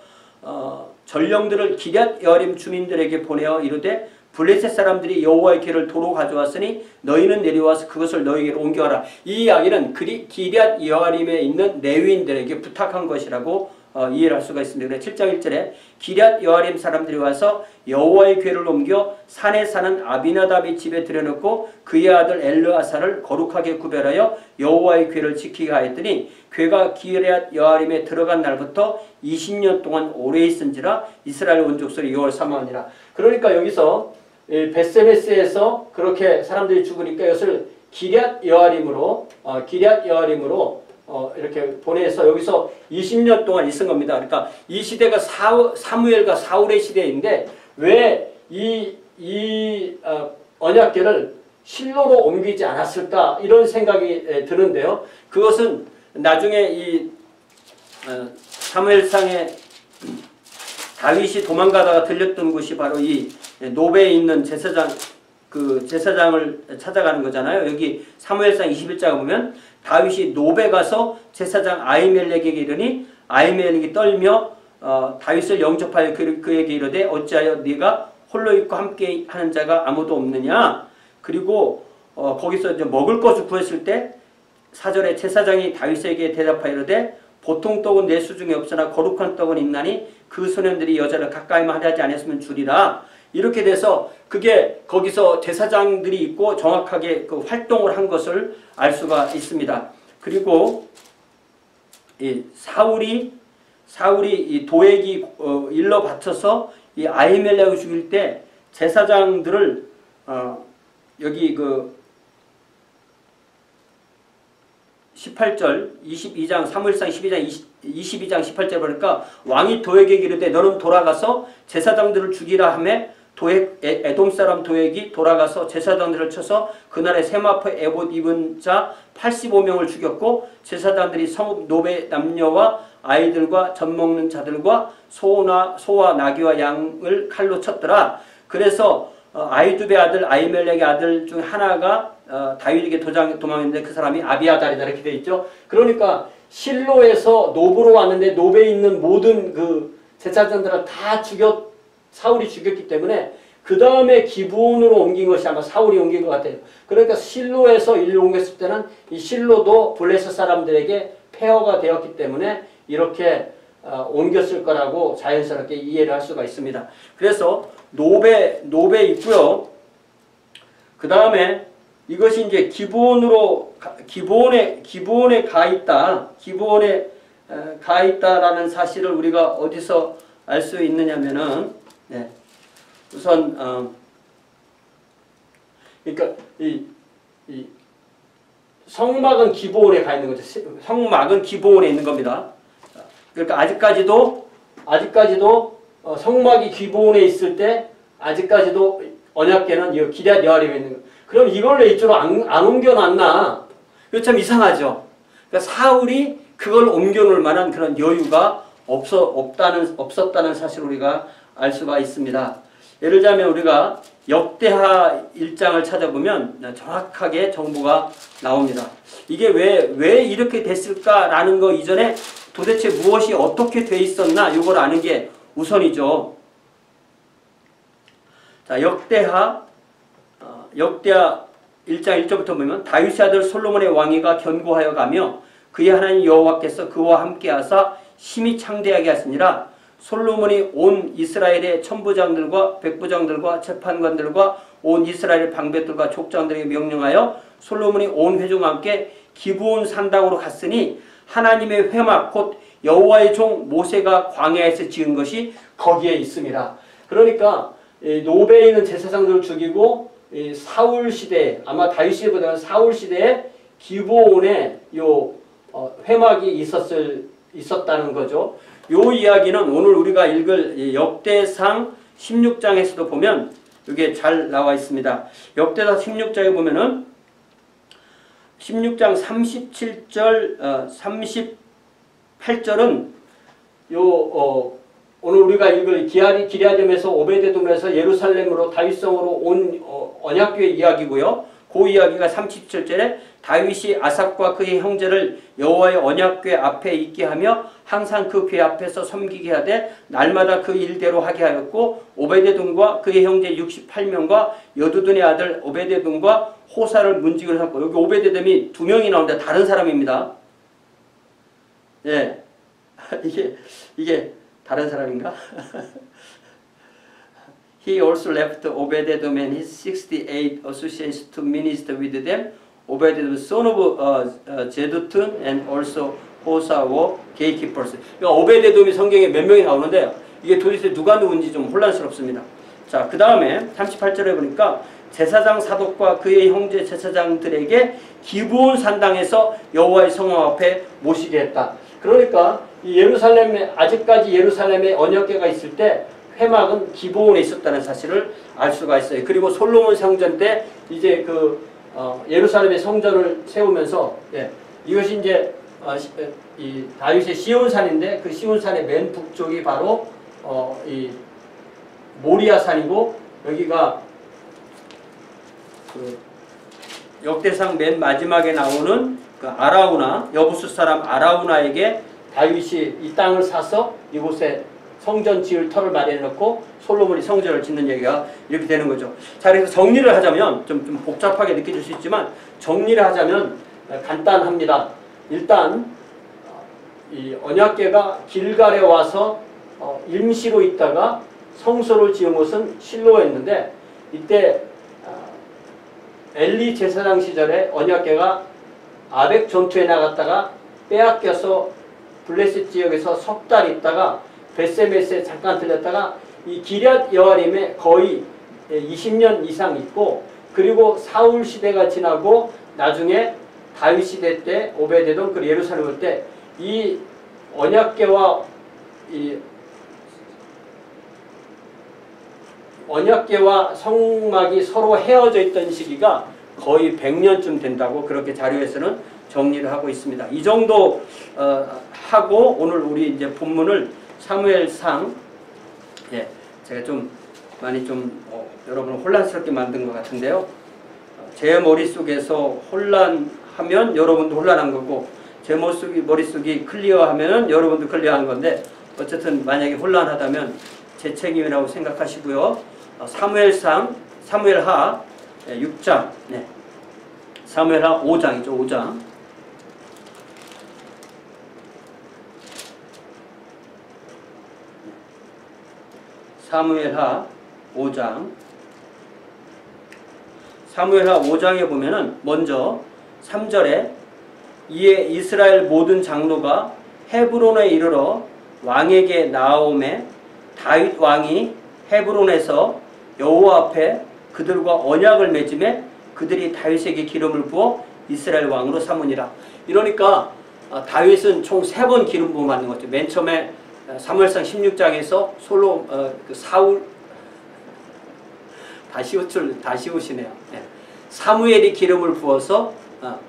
전령들을 기럇 여아림 주민들에게 보내어 이르되 블레셋 사람들이 여호와의 궤를 도로 가져왔으니 너희는 내려와서 그것을 너희에게로 옮겨와라. 이 이야기는 기럇 여아림에 있는 레위인들에게 부탁한 것이라고 이해를 할 수가 있습니다. 그래서 7장 1절에 기럇 여아림 사람들이 와서 여호와의 궤를 옮겨 산에 사는 아비나답의 집에 들여놓고 그의 아들 엘르아사를 거룩하게 구별하여 여호와의 궤를 지키게 하였더니 궤가 기럇 여아림에 들어간 날부터 20년 동안 오래 있은지라 이스라엘 온 족속이 여호와를 사모하니라. 그러니까 여기서 베스메스에서 그렇게 사람들이 죽으니까 이것을 기럇 여아림으로 이렇게 보내서 여기서 20년 동안 있은 겁니다. 그러니까 이 시대가 사무엘과 사울의 시대인데 왜 이 언약궤를 실로로 옮기지 않았을까 이런 생각이 드는데요. 그것은 나중에 이 사무엘상에 다윗이 도망가다가 들렸던 곳이 바로 이 노베에 있는 제사장을 찾아가는 거잖아요. 여기 사무엘상 21장에 보면 다윗이 노베 가서 제사장 아히멜렉에게 이르니 아히멜렉이 떨며 다윗을 영접하여 그에게 이르되 어찌하여 네가 홀로 있고 함께 하는 자가 아무도 없느냐. 그리고 거기서 이제 먹을 것을 구했을 때 4절에 제사장이 다윗에게 대답하여 이르되 보통 떡은 내 수중에 없으나 거룩한 떡은 있나니 그 소년들이 여자를 가까이만 하지 않았으면 주리라. 이렇게 돼서 그게 거기서 제사장들이 있고 정확하게 그 활동을 한 것을 알 수가 있습니다. 그리고 이 사울이 이 도액이 일러 바쳐서 이 아히멜렉을 죽일 때 제사장들을 여기 그 18절 22장 사무엘상 22장 18절 보니까 왕이 도액에게 이르되 너는 돌아가서 제사장들을 죽이라 하매 에돔 사람 도액이 돌아가서 제사장들을 쳐서 그날의 세마포 에봇 입은 자 85명을 죽였고 제사장들이 성읍 노베 남녀와 아이들과 젖 먹는 자들과 소와 나귀와 양을 칼로 쳤더라. 그래서 아이두베 아들 아히멜렉의 아들 중 하나가 다윗에게 도망했는데 그 사람이 아비아달이다 이렇게 되어 있죠. 그러니까 실로에서 노브로 왔는데 노베에 있는 모든 그 제사장들을 다 사울이 죽였기 때문에 그 다음에 기브온으로 옮긴 것이 아마 사울이 옮긴 것 같아요. 그러니까 실로에서 일로 옮겼을 때는 이 실로도 블레셋 사람들에게 폐허가 되었기 때문에 이렇게 옮겼을 거라고 자연스럽게 이해를 할 수가 있습니다. 그래서 노베 있고요. 그 다음에 이것이 이제 기브온에 가 있다라는 사실을 우리가 어디서 알 수 있느냐면은 네. 우선 그러니까 이 성막은 기브온에 가 있는 거죠. 성막은 기브온에 있는 겁니다. 그러니까 아직까지도 성막이 기브온에 있을 때 아직까지도 언약궤는 기럇 여아림에 있는 거. 그럼 이걸 왜 이쪽으로 안 옮겨놨나? 이거 참 이상하죠. 그러니까 사울이 그걸 옮겨놓을 만한 그런 여유가 없었다는 사실을 우리가 알 수가 있습니다. 예를 들자면 우리가 역대하 1장을 찾아보면 정확하게 정보가 나옵니다. 이게 왜 이렇게 됐을까라는 거 이전에 도대체 무엇이 어떻게 돼 있었나 이걸 아는 게 우선이죠. 자, 역대하 1장 1절부터 보면 다윗의 아들 솔로몬의 왕위가 견고하여 가며 그의 하나님 여호와께서 그와 함께 하사 심히 창대하게 하시니라. 솔로몬이 온 이스라엘의 천부장들과 백부장들과 재판관들과 온 이스라엘 방백들과 족장들에게 명령하여 솔로몬이 온 회중과 함께 기브온 산당으로 갔으니 하나님의 회막 곧 여호와의 종 모세가 광야에서 지은 것이 거기에 있습니다. 그러니까 노베에 있는 제사장들을 죽이고 사울 시대 아마 다윗 시대보다는 사울 시대에 기브온에 회막이 있었다는 거죠. 요 이야기는 오늘 우리가 읽을 역대상 16장에서도 보면 이게 잘 나와 있습니다. 역대상 16장에 보면은 16장 37절, 38절은 오늘 우리가 읽을 기럇임에서 오베데돔에서 예루살렘으로 다윗성으로 온 언약궤 이야기고요. 그 이야기가 37절에 다윗이 아삽과 그의 형제를 여호와의 언약궤 앞에 있게 하며 항상 그 궤 앞에서 섬기게 하되 날마다 그 일대로 하게 하였고 오베데돔과 그의 형제 68명과 여두둔의 아들 오베데돔과 호사를 문지기로 삼고 여기 오베데돔이 2명이 나오는데 다른 사람입니다. 예, 이게 다른 사람인가? He also left Obed-edom and his 68 associates to minister with them. Obed-edom, son of Jeduthun, and also Hosa were gatekeepers. 그러니까 오베데돔이 성경에 몇 명이 나오는데 이게 도대체 누가 누군지 좀 혼란스럽습니다. 자, 그 다음에 38절에 보니까 제사장 사독과 그의 형제 제사장들에게 기브온 산당에서 여호와의 성막 앞에 모시게 했다. 그러니까 이 아직까지 예루살렘에 언약궤가 있을 때 회막은 기브온에 있었다는 사실을 알 수가 있어요. 그리고 솔로몬 성전 때 이제 예루살렘의 성전을 세우면서 이것이 이제 이 다윗의 시온산인데 그 시온산의 맨 북쪽이 바로 이 모리아산이고 여기가 그 역대상 맨 마지막에 나오는 그 아라우나 여부스 사람 아라우나에게 다윗이 이 땅을 사서 이곳에 성전 지을 터를 마련해놓고 솔로몬이 성전을 짓는 얘기가 이렇게 되는 거죠. 자, 그래서 정리를 하자면 좀 복잡하게 느껴질 수 있지만 정리를 하자면 간단합니다. 일단 이 언약궤가 길갈에 와서 임시로 있다가 성소를 지은 곳은 실로였는데 이때 엘리 제사장 시절에 언약궤가 아벡 전투에 나갔다가 빼앗겨서 블레셋 지역에서 석 달 있다가 베세메스에 잠깐 들렸다가 이 기럇 여아림에 거의 20년 이상 있고 그리고 사울 시대가 지나고 나중에 다윗 시대 때 오베데돔 그리고 예루살렘 올 때 이 언약궤와 이 언약궤와 성막이 서로 헤어져 있던 시기가 거의 100년쯤 된다고 그렇게 자료에서는 정리를 하고 있습니다. 이 정도 하고 오늘 우리 이제 본문을 사무엘상, 예, 제가 좀 많이 좀 여러분을 혼란스럽게 만든 것 같은데요. 제 머릿속에서 혼란하면 여러분도 혼란한 거고, 제 머릿속이 클리어하면 여러분도 클리어한 건데, 어쨌든 만약에 혼란하다면 제 책임이라고 생각하시고요. 사무엘하 6장, 네. 사무엘하 5장이죠. 5장. 사무엘하 5장. 사무엘하 5장에 보면은 먼저 3절에 이에 이스라엘 모든 장로가 헤브론에 이르러 왕에게 나아오매 다윗 왕이 헤브론에서 여호와 앞에 그들과 언약을 맺음에 그들이 다윗에게 기름을 부어 이스라엘 왕으로 삼으니라. 이러니까 다윗은 총 3번 기름 부음 받는 거죠. 맨 처음에 사무엘상 16장에서 사울 다시 오시네요. 네. 사무엘이 기름을 부어서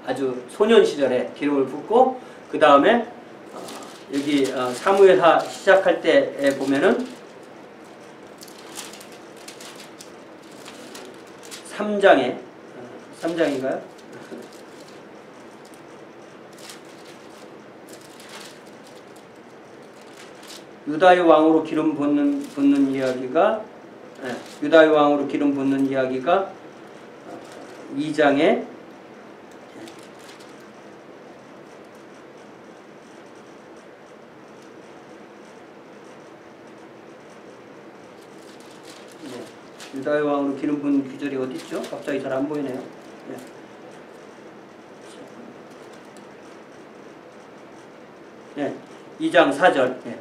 아주 소년 시절에 기름을 붓고, 그 다음에 여기 사무엘하 시작할 때에 보면은 3장인가요? 유다의 왕으로 기름 붓는 이야기가, 유다의 왕으로 기름 붓는 이야기가 2장에 유다의 왕으로 기름 부은 구절이 어디 있죠? 갑자기 잘 안 보이네요. 네. 2장 4절. 네.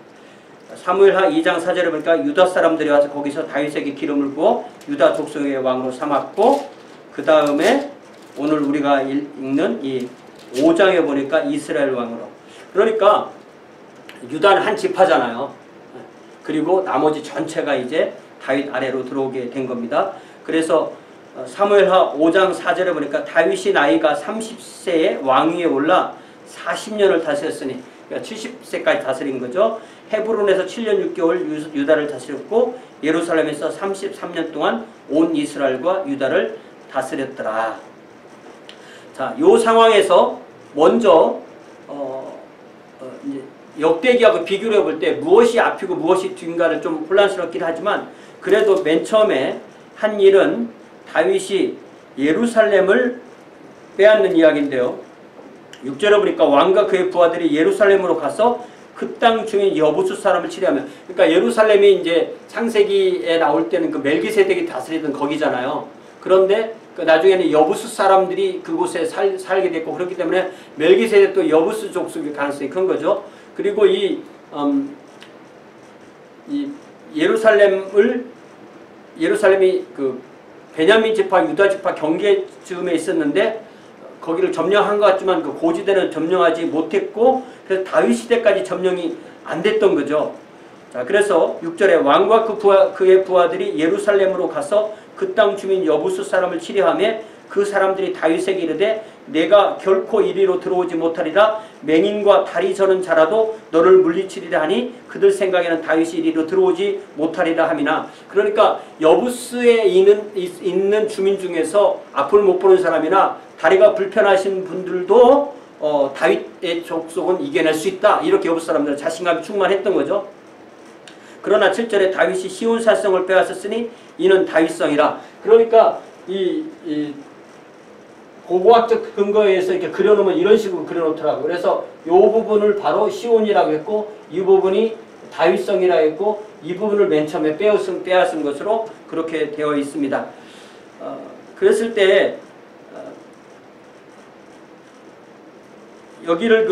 사무엘하 2장 4절에 보니까 유다 사람들이 와서 거기서 다윗에게 기름을 부어 유다 족속의 왕으로 삼았고, 그 다음에 오늘 우리가 읽는 이 5장에 보니까 이스라엘 왕으로. 그러니까 유다는 한 지파잖아요. 그리고 나머지 전체가 이제 다윗 아래로 들어오게 된 겁니다. 그래서 사무엘하 5장 4절에 보니까 다윗이 나이가 30세에 왕위에 올라 40년을 다스렸으니, 그러니까 70세까지 다스린 거죠. 헤브론에서 7년 6개월 유다를 다스렸고, 예루살렘에서 33년 동안 온 이스라엘과 유다를 다스렸더라. 자, 요 상황에서 먼저 이제 역대기하고 비교를 해볼 때 무엇이 앞이고 무엇이 뒤인가를 좀 혼란스럽긴 하지만, 그래도 맨 처음에 한 일은 다윗이 예루살렘을 빼앗는 이야기인데요. 6절에 보니까 왕과 그의 부하들이 예루살렘으로 가서 그 땅 주민 여부수 사람을 치려하면, 그러니까 예루살렘이 이제 창세기에 나올 때는 그 멜기세덱이 다스리던 거기잖아요. 그런데 그 나중에는 여부수 사람들이 그곳에 살게 됐고, 그렇기 때문에 멜기세덱도 여부수 족속일 가능성이 큰 거죠. 그리고 이 예루살렘이 그 베냐민 지파, 유다 지파 경계 즈음에 있었는데, 거기를 점령한 것 같지만 그 고지대는 점령하지 못했고, 그래서 다윗 시대까지 점령이 안 됐던 거죠. 자, 그래서 6절에 왕과 그의 부하들이 예루살렘으로 가서 그 땅 주민 여부수 사람을 치려하며 그 사람들이 다윗에게 이르되 내가 결코 이리로 들어오지 못하리라. 맹인과 다리 저는 자라도 너를 물리치리라 하니 그들 생각에는 다윗이 이리로 들어오지 못하리라 함이나. 그러니까 여부스에 있는 주민 중에서 앞을 못 보는 사람이나 다리가 불편하신 분들도 다윗의 족속은 이겨낼 수 있다. 이렇게 여부스 사람들은 자신감이 충만했던 거죠. 그러나 7절에 다윗이 시온 살성을 빼앗았으니 이는 다윗성이라. 그러니까 이 고고학적 근거에 의해서 이렇게 그려놓으면 이런 식으로 그려놓더라고요. 그래서 이 부분을 바로 시온이라고 했고, 이 부분이 다윗성이라고 했고, 이 부분을 맨 처음에 빼앗은 것으로 그렇게 되어 있습니다. 그랬을 때 여기를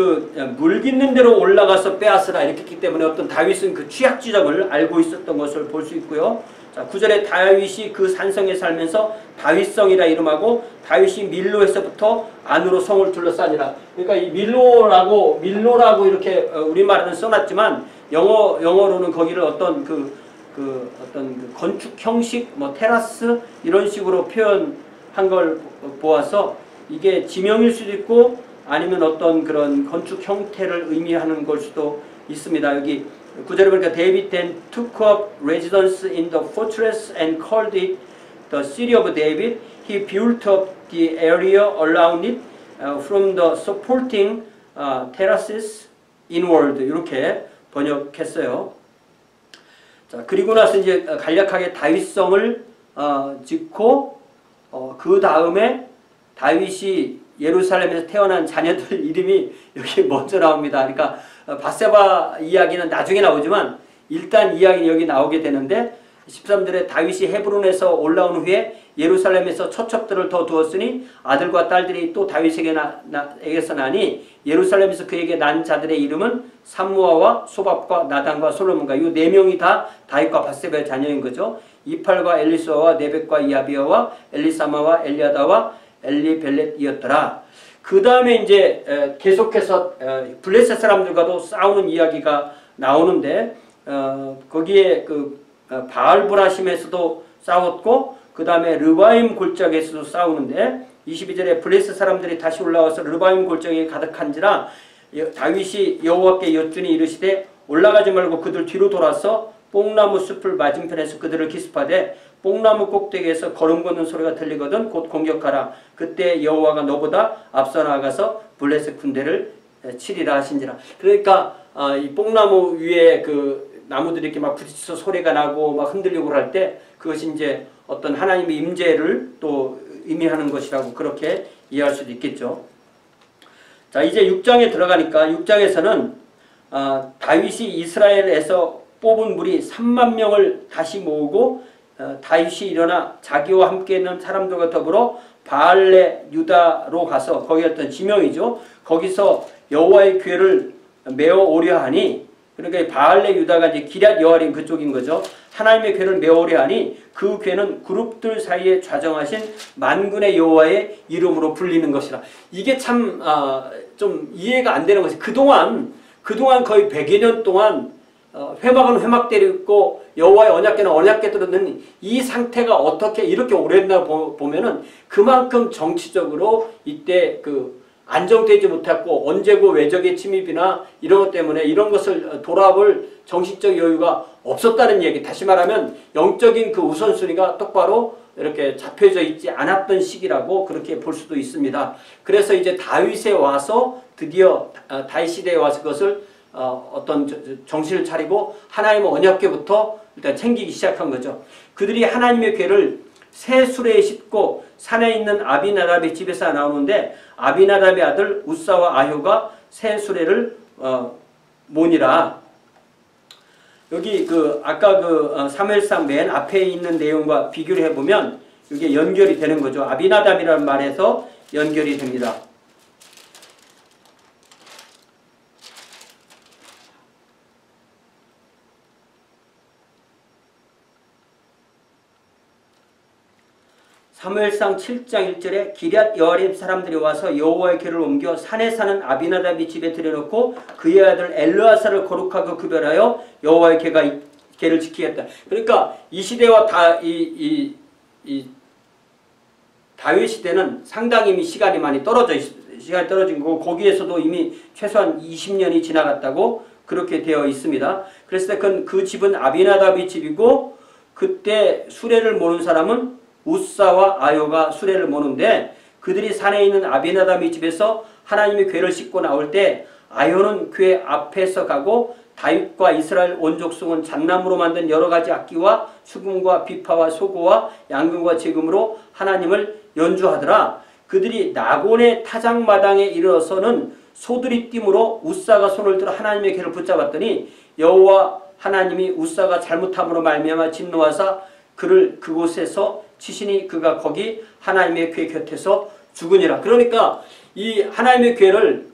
물 깃는 대로 올라가서 빼앗으라 이렇게 했기 때문에 어떤 다윗은 그 취약 지점을 알고 있었던 것을 볼 수 있고요. 자, 9절에 다윗이 그 산성에 살면서 다윗성이라 이름하고 다윗이 밀로에서부터 안으로 성을 둘러싸니라. 그러니까 이 밀로라고 이렇게 우리말에는 써놨지만 영어로는 거기를 어떤 그 어떤 그 건축 형식, 뭐 테라스 이런 식으로 표현한 걸 보아서 이게 지명일 수도 있고 아니면 어떤 그런 건축 형태를 의미하는 걸 수도 있습니다. 여기 구절에 보니까 David then took up residence in the fortress and called it the city of David. He built up the area around it from the supporting terraces inward. 이렇게 번역했어요. 자, 그리고 나서 이제 간략하게 다윗성을 짓고 그 다음에 다윗이 예루살렘에서 태어난 자녀들 이름이 여기 먼저 나옵니다. 그러니까 밧세바 이야기는 나중에 나오지만 일단 이야기는 여기 나오게 되는데 13절에 다윗이 헤브론에서 올라온 후에 예루살렘에서 처첩들을 더 두었으니 아들과 딸들이 또 다윗에게서 나니 예루살렘에서 그에게 난 자들의 이름은 삼무아와 소밥과 나단과 솔로몬과 이 네 명이 다 다윗과 밧세바의 자녀인 거죠. 이팔과 엘리수아와 네벡과 이아비아와 엘리사마와 엘리아다와 엘리벨렛이었더라. 그 다음에 이제 계속해서 블레셋 사람들과도 싸우는 이야기가 나오는데 거기에 그 바알브라심에서도 싸웠고 그 다음에 르바임 골짜기에서도 싸우는데 22절에 블레셋 사람들이 다시 올라와서 르바임 골짜기에 가득한지라 다윗이 여호와께 여쭈니 이르시되 올라가지 말고 그들 뒤로 돌아서 뽕나무 숲을 맞은편에서 그들을 기습하되 뽕나무 꼭대기에서 걸음 걷는 소리가 들리거든 곧 공격하라. 그때 여호와가 너보다 앞서 나가서 블레셋 군대를 치리라 하신지라. 그러니까 이 뽕나무 위에 그 나무들이 이렇게 막 부딪혀서 소리가 나고 막 흔들리고 할 때 그것이 이제 어떤 하나님의 임재를 또 의미하는 것이라고 그렇게 이해할 수도 있겠죠. 자, 이제 6장에 들어가니까 6장에서는 다윗이 이스라엘에서 뽑은 무리 3만 명을 다시 모으고 다윗이 일어나 자기와 함께 있는 사람들과 더불어 바알레 유다로 가서 거기 어떤 지명이죠. 거기서 여호와의 궤를 메어 오려 하니 그러니까 바알레 유다가 이제 기럇 여아림 그쪽인 거죠. 하나님의 궤를 메어 오려 하니 그 궤는 그룹들 사이에 좌정하신 만군의 여호와의 이름으로 불리는 것이라. 이게 참 좀 이해가 안 되는 것이 그동안 거의 100여 년 동안 회막은 회막대로 있고 여호와의 언약궤는 언약궤대로 있는 이 상태가 어떻게 이렇게 오래됐나 보면은 그만큼 정치적으로 이때 그 안정되지 못했고 언제고 외적의 침입이나 이런 것 때문에 이런 것을 돌아볼 정신적 여유가 없었다는 얘기. 다시 말하면 영적인 그 우선순위가 똑바로 이렇게 잡혀져 있지 않았던 시기라고 그렇게 볼 수도 있습니다. 그래서 이제 다윗에 와서 드디어 다윗 시대에 와서 그것을 어떤 정신을 차리고 하나님의 언약궤부터 일단 챙기기 시작한 거죠. 그들이 하나님의 궤를 새 수레에 싣고 산에 있는 아비나답의 집에서 나오는데 아비나답의 아들 우사와 아효가 새 수레를 모니라. 여기 그 아까 그 사무엘상 맨 앞에 있는 내용과 비교를 해보면 이게 연결이 되는 거죠. 아비나답이라는 말에서 연결이 됩니다. 사무엘상 7장 1절에 기럇 여아림 사람들이 와서 여호와의 궤를 옮겨 산에 사는 아비나답이 집에 들여놓고 그의 아들 엘르아사를 거룩하고 구별하여 여호와의 궤를 지키겠다. 그러니까 이 시대와 다윗 시대는 상당히 이미 시간이 많이 떨어진 거고 거기에서도 이미 최소한 20년이 지나갔다고 그렇게 되어 있습니다. 그래서 그 집은 아비나답의 집이고 그때 수레를 모는 사람은 우사와 아효가 수레를 모는데 그들이 산에 있는 아비나답의 집에서 하나님의 궤를 싣고 나올 때 아효는 궤 앞에서 가고 다윗과 이스라엘 온 족속은 잣나무로 만든 여러 가지 악기와 수금과 비파와 소고와 양금과 제금으로 하나님을 연주하더라. 그들이 나곤의 타작마당에 이르러서는 소들이 띠므로 우사가 손을 들어 하나님의 궤를 붙잡았더니 여호와 하나님이 우사가 잘못함으로 말미암아 진노하사 그를 그곳에서 치시니 그가 거기 하나님의 궤 곁에서 죽으니라. 그러니까 이 하나님의 궤를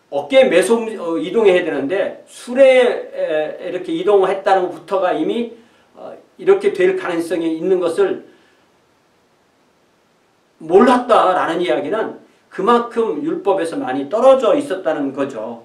어깨에 매서 이동해야 되는데 수레에 이렇게 이동했다는 것부터가 이미 이렇게 될 가능성이 있는 것을 몰랐다라는 이야기는 그만큼 율법에서 많이 떨어져 있었다는 거죠.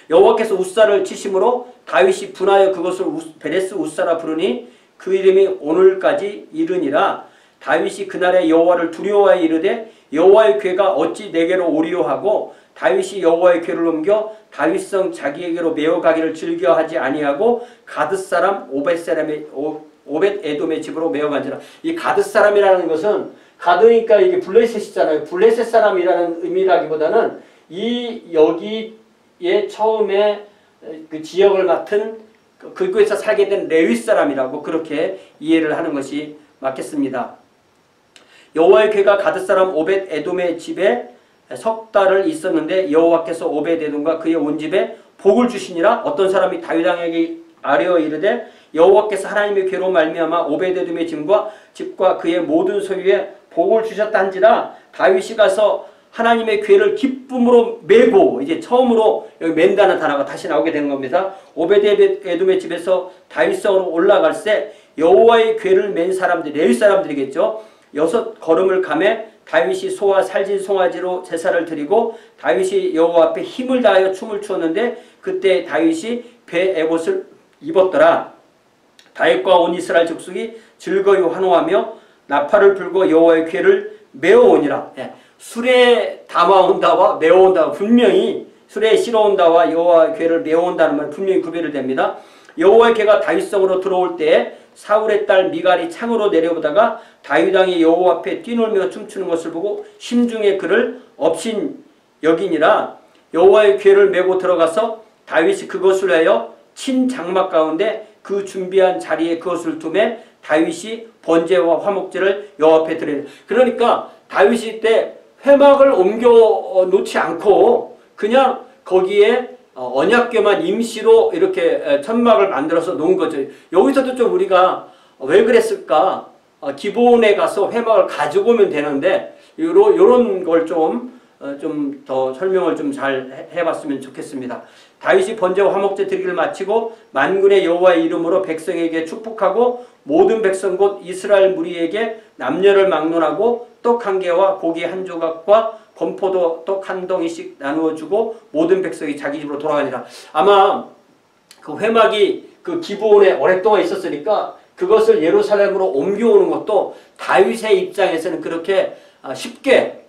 여호와께서 웃사를 치심으로 다윗이 분하여 그것을 베레스 웃사라 부르니 그 이름이 오늘까지 이르니라. 다윗이 그날에 여호와를 두려워하여 이르되 여호와의 궤가 어찌 내게로 오리요 하고 다윗이 여호와의 궤를 옮겨 다윗성 자기에게로 메어가기를 즐겨하지 아니하고 가드 사람 오벳 에돔의 집으로 메어간지라. 이 가드 사람이라는 것은 가드니까 이게 블레셋이잖아요. 블레셋 사람이라는 의미라기보다는 이 여기에 처음에 그 지역을 맡은 그곳에서 살게 된 레위 사람이라고 그렇게 이해를 하는 것이 맞겠습니다. 여호와의 궤가 가드 사람 오벳 에돔의 집에 석 달을 있었는데 여호와께서 오벳 에돔과 그의 온 집에 복을 주시니라. 어떤 사람이 다윗 왕에게 아뢰어 이르되 여호와께서 하나님의 궤로 말미암아 오벳 에돔의 집과 그의 모든 소유에 복을 주셨다 한지라. 다윗이 가서 하나님의 궤를 기쁨으로 메고, 이제 처음으로 여기 맨다는 단어가 다시 나오게 된 겁니다. 오벳 에돔의 집에서 다윗성으로 올라갈새 여호와의 궤를 맨 사람들, 레위 사람들이겠죠. 6 걸음을 가매 다윗이 소와 살진 송아지로 제사를 드리고 다윗이 여호와 앞에 힘을 다하여 춤을 추었는데 그때 다윗이 배 에봇을 입었더라. 다윗과 온 이스라엘 족속이 즐거이 환호하며 나팔을 불고 여호와의 궤를 메어오니라. 술에 담아온다와 메어온다와 분명히 술에 실어온다와 여호와의 궤를 메어온다는 말은 분명히 구별이 됩니다. 여호와의 궤가 다윗성으로 들어올 때에 사울의 딸 미갈이 창으로 내려보다가 다윗 왕이 여호와 앞에 뛰놀며 춤추는 것을 보고 심중에 그를 업신 여기니라. 여호와의 궤를 메고 들어가서 다윗이 그것을 하여 친 장막 가운데 그 준비한 자리에 그것을 두매 다윗이 번제와 화목제를 여호와 앞에 드리니. 그러니까 다윗이 때 회막을 옮겨 놓지 않고 그냥 거기에 언약궤만 임시로 이렇게 천막을 만들어서 놓은 거죠. 여기서도 좀 우리가 왜 그랬을까? 기본에 가서 회막을 가지고 오면 되는데 요런 걸 좀 더 설명을 좀 잘 해봤으면 좋겠습니다. 다윗이 번제와 화목제 드리기를 마치고 만군의 여호와의 이름으로 백성에게 축복하고 모든 백성 곧 이스라엘 무리에게 남녀를 막론하고 떡 한 개와 고기 한 조각과 건포도 떡 한 덩이씩 나누어 주고 모든 백성이 자기 집으로 돌아가니라. 아마 그 회막이 그 기브온에 오랫동안 있었으니까 그것을 예루살렘으로 옮겨오는 것도 다윗의 입장에서는 그렇게 쉽게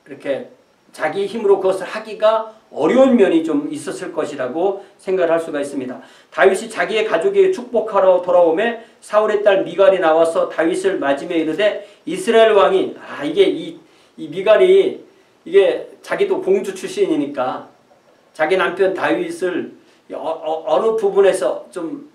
이렇게 자기 힘으로 그것을 하기가 어려운 면이 좀 있었을 것이라고 생각을 할 수가 있습니다. 다윗이 자기의 가족에게 축복하러 돌아오매 사울의 딸 미갈이 나와서 다윗을 맞으며 이르되 이스라엘 왕이 이게 이 미갈이 이게 자기도 공주 출신이니까 자기 남편 다윗을 어느 부분에서 좀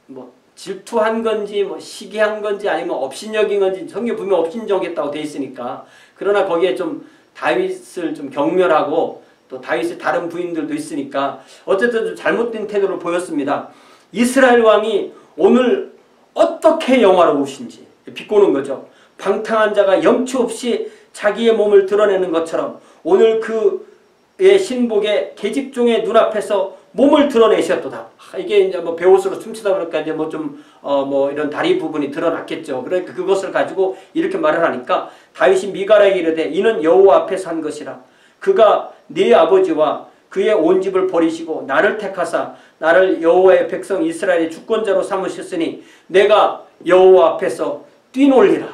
뭐 질투한 건지 뭐 시기한 건지 아니면 업신여긴 건지 성경 분명 업신여겼다고 돼 있으니까 그러나 거기에 좀 다윗을 좀 경멸하고 또 다윗의 다른 부인들도 있으니까 어쨌든 좀 잘못된 태도를 보였습니다. 이스라엘 왕이 오늘 어떻게 영화로우신지 비꼬는 거죠. 방탕한 자가 염치 없이 자기의 몸을 드러내는 것처럼 오늘 그의 신복의 계집종의 눈앞에서 몸을 드러내셨도다. 이게 이제 뭐 베옷으로 춤추다 보니까 이제 뭐 좀 뭐 이런 다리 부분이 드러났겠죠. 그러니까 그것을 가지고 이렇게 말을 하니까 다윗이 미갈에게 이르되 이는 여호와 앞에서 한 것이라. 그가 네 아버지와 그의 온 집을 버리시고 나를 택하사 나를 여호와의 백성 이스라엘의 주권자로 삼으셨으니 내가 여호와 앞에서 뛰놀리라.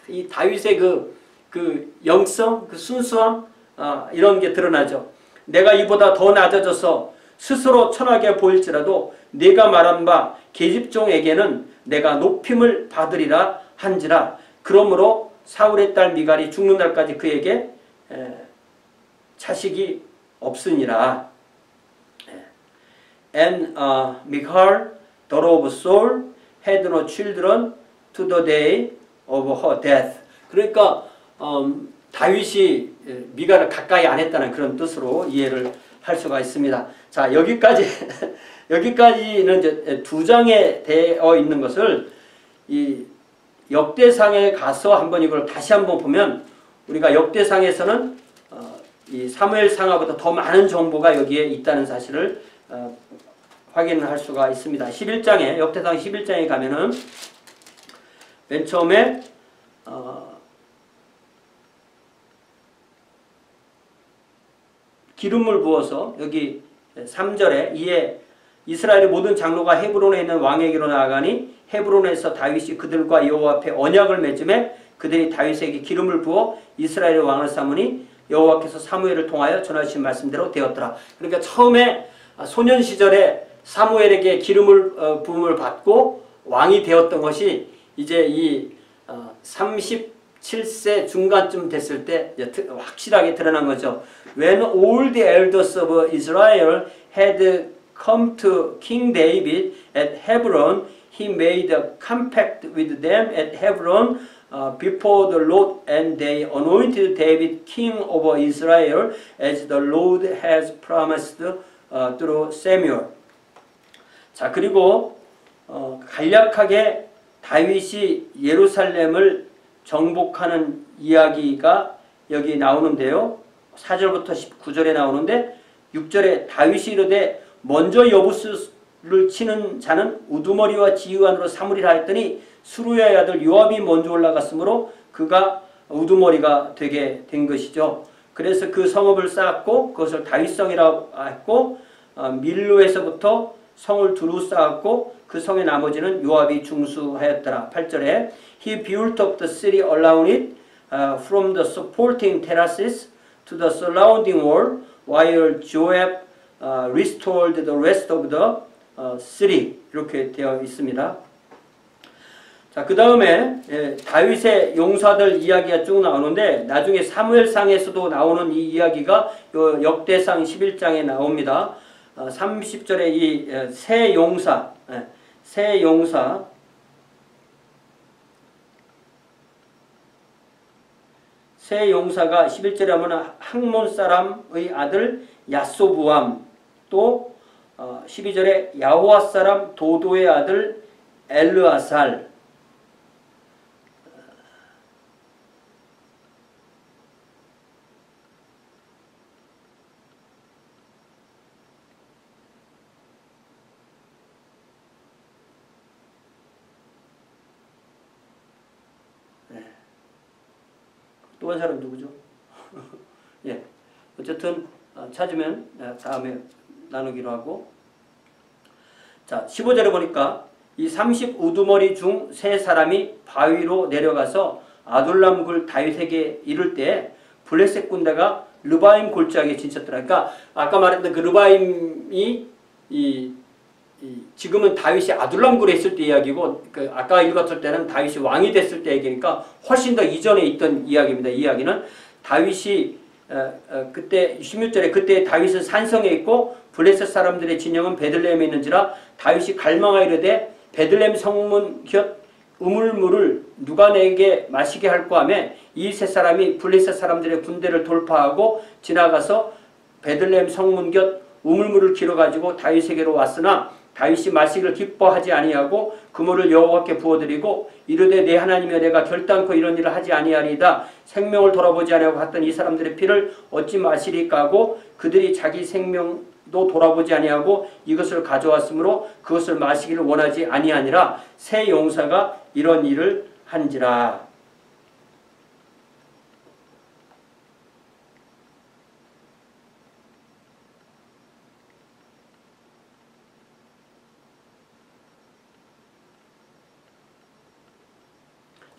이 다윗의 그 영성, 그 순수함 이런 게 드러나죠. 내가 이보다 더 낮아져서 스스로 천하게 보일지라도 네가 말한 바 계집종에게는 내가 높임을 받으리라 한지라. 그러므로 사울의 딸 미갈이 죽는 날까지 그에게 자식이 없으니라. And Michal, daughter of Saul, had no children to the day of her death. 그러니까 다윗이 미갈을 가까이 안 했다는 그런 뜻으로 이해를 할 수가 있습니다. 자, 여기까지는 이제 2장에 되어 있는 것을 이 역대상에 가서 한번 이걸 다시 한번 보면 우리가 역대상에서는 이 사무엘상하보다 더 많은 정보가 여기에 있다는 사실을 확인할 수가 있습니다. 11장에 역대상 11장에 가면은 맨 처음에 기름을 부어서 여기 3절에 이에 이스라엘의 모든 장로가 헤브론에 있는 왕에게로 나아가니 헤브론에서 다윗이 그들과 여호와 앞에 언약을 맺음에 그들이 다윗에게 기름을 부어 이스라엘의 왕을 삼으니 여호와께서 사무엘을 통하여 전하신 말씀대로 되었더라. 그러니까 처음에 소년 시절에 사무엘에게 기름을 부음을 받고 왕이 되었던 것이 이제 이 37세 중간쯤 됐을 때 확실하게 드러난 거죠. When all the elders of Israel had come to King David at Hebron, he made a compact with them at Hebron before the Lord, and they anointed David king over Israel as the Lord has promised through Samuel. 자, 그리고 간략하게 다윗이 예루살렘을 정복하는 이야기가 여기 나오는데요. 4절부터 19절에 나오는데 6절에 다윗이 이르되 먼저 여부스를 치는 자는 우두머리와 지휘관으로 삼으리라 했더니 수루야의 아들 요압이 먼저 올라갔으므로 그가 우두머리가 되게 된 것이죠. 그래서 그 성읍을 쌓았고 그것을 다윗성이라고 했고 밀로에서부터 성을 두루 쌓았고 그 성의 나머지는 요압이 중수하였더라. 8절에 He built up the city around it from the supporting terraces to the surrounding wall while Joab restored the rest of the city. 이렇게 되어 있습니다. 자, 그 다음에 다윗의 용사들 이야기가 쭉 나오는데 나중에 사무엘상에서도 나오는 이 이야기가 역대상 11장에 나옵니다. 30절에 이 세 용사가 11절에 하면 학몬 사람의 아들 야소부암, 또 12절에 야호와 사람 도도의 아들 엘르아살, 또 한 사람 누구죠? 예, 어쨌든 찾으면 다음에 나누기로 하고. 자, 15절에 보니까 이 30우두머리 중 세 사람이 바위로 내려가서 아둘람 굴 다윗에게 이를 때 블레셋 군대가 르바임 골짜기에 진쳤더라. 그러니까 아까 말했던 그 르바임이 지금은 다윗이 아둘람 굴에 있을 때 이야기고 아까 읽었을 때는 다윗이 왕이 됐을 때 얘기니까 훨씬 더 이전에 있던 이야기입니다. 이 이야기는 다윗이 그때 16절에 그때 다윗은 산성에 있고 블레셋 사람들의 진영은 베들레헴에 있는지라 다윗이 갈망하여 이르되 베들레헴 성문 곁 우물물을 누가 내게 마시게 할꼬 하매 이 세 사람이 블레셋 사람들의 군대를 돌파하고 지나가서 베들레헴 성문 곁 우물물을 길어가지고 다윗에게로 왔으나 다윗이 마시기를 기뻐하지 아니하고 그 물을 여호와께 부어드리고 이르되 내 하나님이여 내가 결단코 이런 일을 하지 아니하리이다. 생명을 돌아보지 아니하고 갔던 이 사람들의 피를 어찌 마시리까 하고 그들이 자기 생명도 돌아보지 아니하고 이것을 가져왔으므로 그것을 마시기를 원하지 아니하니라. 세 용사가 이런 일을 한지라.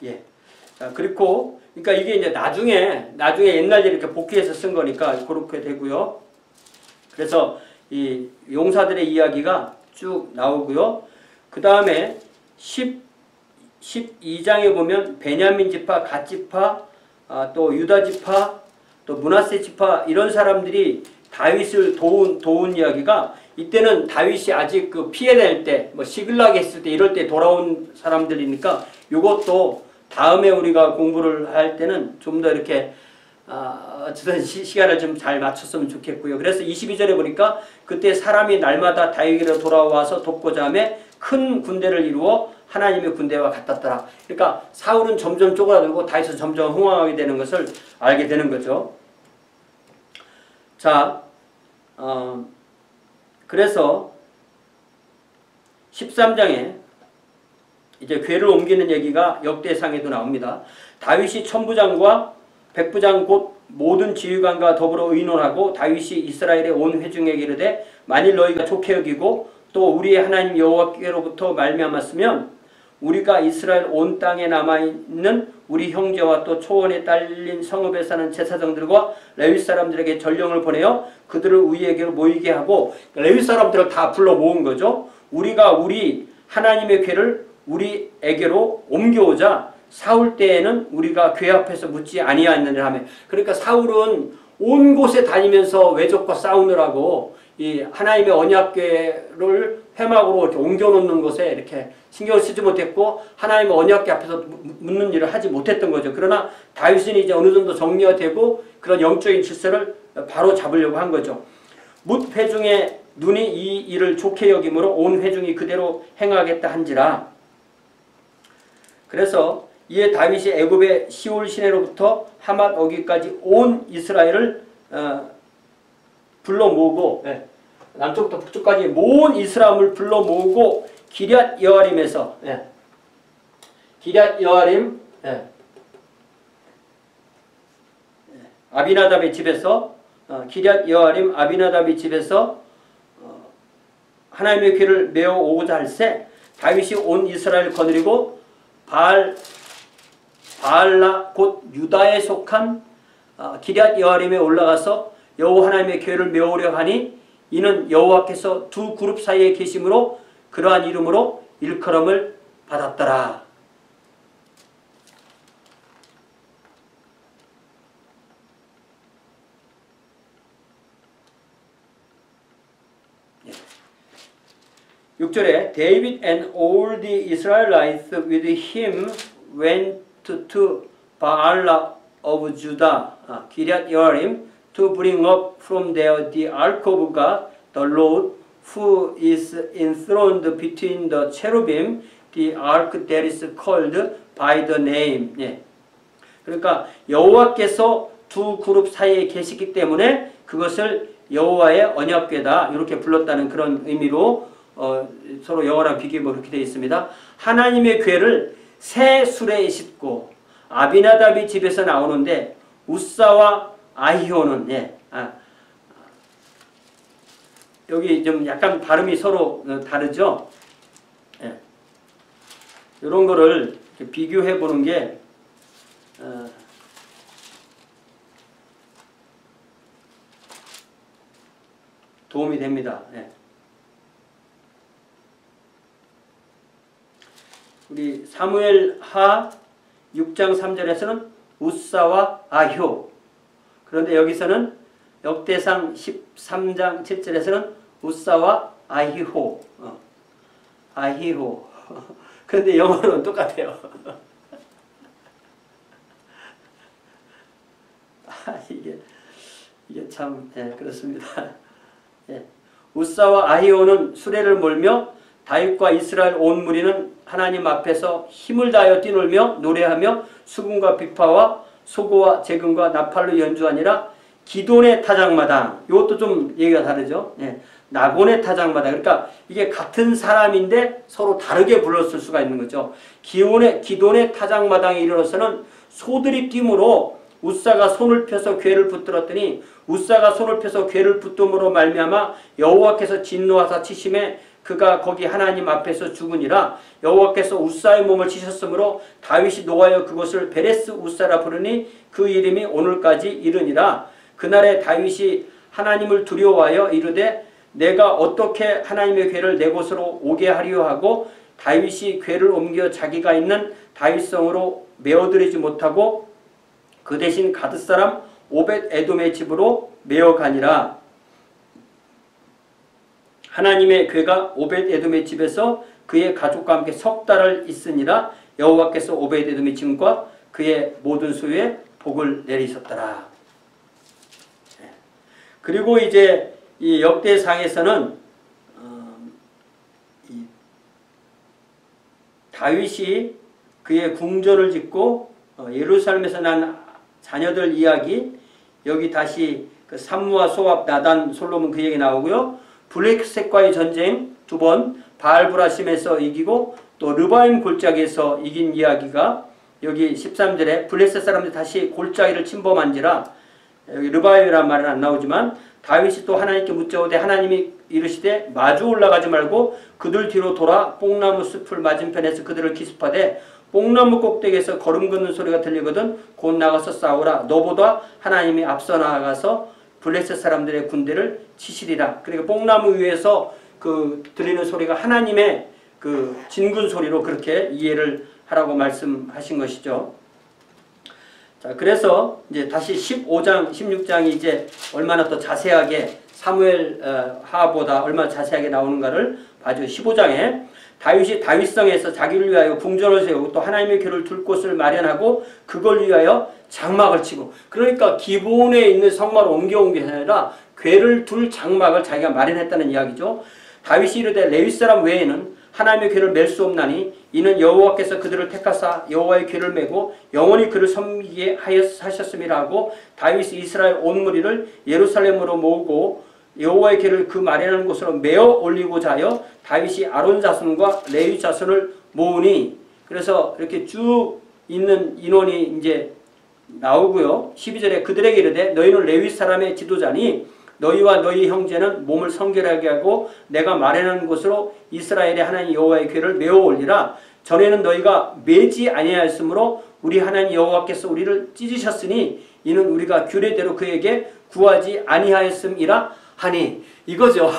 예. 자, 그리고, 그러니까 이게 이제 나중에 옛날 일 이렇게 복귀해서 쓴 거니까 그렇게 되고요. 그래서 이 용사들의 이야기가 쭉 나오고요. 그 다음에 12장에 보면 베냐민 지파, 갓 지파, 또 유다 지파, 또 므낫세 지파 이런 사람들이 다윗을 도운 이야기가 이때는 다윗이 아직 그 피해낼 때, 뭐 시글락 했을 때 이럴 때 돌아온 사람들이니까 이것도 다음에 우리가 공부를 할 때는 좀 더 이렇게 어쨌든 시간을 좀 잘 맞췄으면 좋겠고요. 그래서 22절에 보니까 그때 사람이 날마다 다윗에게로 돌아와서 돕고자 하며 큰 군대를 이루어 하나님의 군대와 같았더라. 그러니까 사울은 점점 쪼그라들고 다윗은 점점 흥황하게 되는 것을 알게 되는 거죠. 자, 그래서 13장에 이제 궤를 옮기는 얘기가 역대상에도 나옵니다. 다윗이 천부장과 백부장 곧 모든 지휘관과 더불어 의논하고 다윗이 이스라엘의 온 회중에게 이르되 만일 너희가 좋게 여기고 또 우리의 하나님 여호와께로부터 말미암았으면 우리가 이스라엘 온 땅에 남아있는 우리 형제와 또 초원에 딸린 성읍에 사는 제사장들과 레위 사람들에게 전령을 보내어 그들을 우리에게로 모이게 하고, 레위 사람들을 다 불러 모은 거죠. 우리가 우리 하나님의 궤를 우리에게로 옮겨오자 사울 때에는 우리가 궤 앞에서 묻지 아니하였느니라 하며, 그러니까 사울은 온 곳에 다니면서 외적과 싸우느라고 이 하나님의 언약궤를 회막으로 이렇게 옮겨놓는 것에 이렇게 신경을 쓰지 못했고 하나님의 언약궤 앞에서 묻는 일을 하지 못했던 거죠. 그러나 다윗은 이제 어느 정도 정리가 되고 그런 영적인 질서를 바로 잡으려고 한 거죠. 뭇 회중의 눈이 이 일을 좋게 여김으로 온 회중이 그대로 행하겠다 한지라. 그래서 이에 다윗이 애굽의 시올 시내로부터 하맛 어기까지 온 이스라엘을 불러 모으고, 남쪽부터 북쪽까지 모은 이스라엘을 불러 모으고 기럇 여아림에서, 기럇 여아림, 아비나답의 집에서, 기럇 여아림 아비나답의 집에서 하나님의 궤를 메어 오고자 할새 다윗이 온 이스라엘을 거느리고 바알라 곧 유다에 속한 기럇 여아림에 올라가서 여호와 하나님의 궤를 메우려 하니 이는 여호와께서 두 그룹 사이에 계심으로 그러한 이름으로 일컬음을 받았더라. 예. 6절에 David and all the Israelites with him went to Baala of Judah, 기럇 여아림, to bring up from there the ark of God, the Lord, who is enthroned between the cherubim, the ark that is called by the name. 예. 그러니까 여호와께서 두 그룹 사이에 계시기 때문에 그것을 여호와의 언약궤다 이렇게 불렀다는 그런 의미로 서로 영어랑 비교해 그렇게 되어 있습니다. 하나님의 궤를 새 수레에 싣고 아비나답이 집에서 나오는데 우사와 아히오는 여기 좀 약간 발음이 서로 다르죠. 이런 거를 비교해 보는 게 도움이 됩니다. 우리 사무엘 하 6장 3절에서는 우사와 아효, 그런데 여기서는 역대상 13장 7절에서는 우사와 아히호, 아히호. 그런데 영어로는 똑같아요. 이게 참 그렇습니다. 우사와 아히오는 수레를 몰며 다윗과 이스라엘 온 무리는 하나님 앞에서 힘을 다하여 뛰놀며 노래하며 수금과 비파와 소고와 재금과 나팔로 연주하니라. 기돈의 타작마당, 이것도 좀 얘기가 다르죠. 나곤의 타작마당. 그러니까 이게 같은 사람인데 서로 다르게 불렀을 수가 있는 거죠. 기돈의 타작마당에 이르러서는 소들이 뛰므로 우사가 손을 펴서 궤를 붙들었더니 우사가 손을 펴서 궤를 붙듦으로 말미암아 여호와께서 진노하사 치심에 그가 거기 하나님 앞에서 죽으니라. 여호와께서 우사의 몸을 치셨으므로 다윗이 노하여 그것을 베레스 우사라 부르니 그 이름이 오늘까지 이르니라. 그날에 다윗이 하나님을 두려워하여 이르되 내가 어떻게 하나님의 궤를 내 곳으로 오게 하리요 하고 다윗이 궤를 옮겨 자기가 있는 다윗성으로 메어들이지 못하고 그 대신 가드 사람 오벳 에돔의 집으로 메어가니라. 하나님의 궤가 오벳 에돔의 집에서 그의 가족과 함께 석 달을 있으니라. 여호와께서 오벳 에돔의 집과 그의 모든 소유에 복을 내리셨더라. 그리고 이제 이 역대상에서는 다윗이 그의 궁전을 짓고 예루살렘에서 난 자녀들 이야기, 여기 다시 그 삼무와 소압, 나단, 솔로몬 그 얘기 나오고요. 블레셋과의 전쟁 2번, 바알브라심에서 이기고 또 르바임 골짜기에서 이긴 이야기가 여기 13절에 블레셋 사람들이 다시 골짜기를 침범한지라, 여기 르바임이라는 말은 안 나오지만 다윗이 또 하나님께 묻자오되 하나님이 이르시되 마주 올라가지 말고 그들 뒤로 돌아 뽕나무 숲을 맞은편에서 그들을 기습하되 뽕나무 꼭대기에서 걸음 걷는 소리가 들리거든 곧 나가서 싸우라. 너보다 하나님이 앞서 나가서 블레셋 사람들의 군대를 치시리라. 그러니까 뽕나무 위에서 그 들리는 소리가 하나님의 그 진군 소리로 그렇게 이해를 하라고 말씀하신 것이죠. 자, 그래서 이제 다시 15장, 16장이 이제 얼마나 더 자세하게 사무엘 하보다 얼마나 자세하게 나오는가를 봐죠. 15장에 다윗이 다윗성에서 자기를 위하여 궁전을 세우고 또 하나님의 교를 둘 곳을 마련하고 그걸 위하여 장막을 치고, 그러니까 기본에 있는 성막을 옮겨온 게 아니라 궤를 둘 장막을 자기가 마련했다는 이야기죠. 다윗이 이르되 레위 사람 외에는 하나님의 궤를 맬 수 없나니 이는 여호와께서 그들을 택하사 여호와의 궤를 메고 영원히 그를 섬기게 하셨음이라 하고 다윗이 이스라엘 온 무리를 예루살렘으로 모으고 여호와의 궤를 그 마련한 곳으로 메어 올리고자 하여 다윗이 아론 자손과 레위 자손을 모으니, 그래서 이렇게 쭉 있는 인원이 이제 나오고요. 12절에 그들에게 이르되 너희는 레위 사람의 지도자니 너희와 너희 형제는 몸을 성결하게 하고 내가 마련한 곳으로 이스라엘의 하나님 여호와의 궤를 메어 올리라. 전에는 너희가 매지 아니하였으므로 우리 하나님 여호와께서 우리를 찢으셨으니 이는 우리가 규례대로 그에게 구하지 아니하였음이라 하니, 이거죠.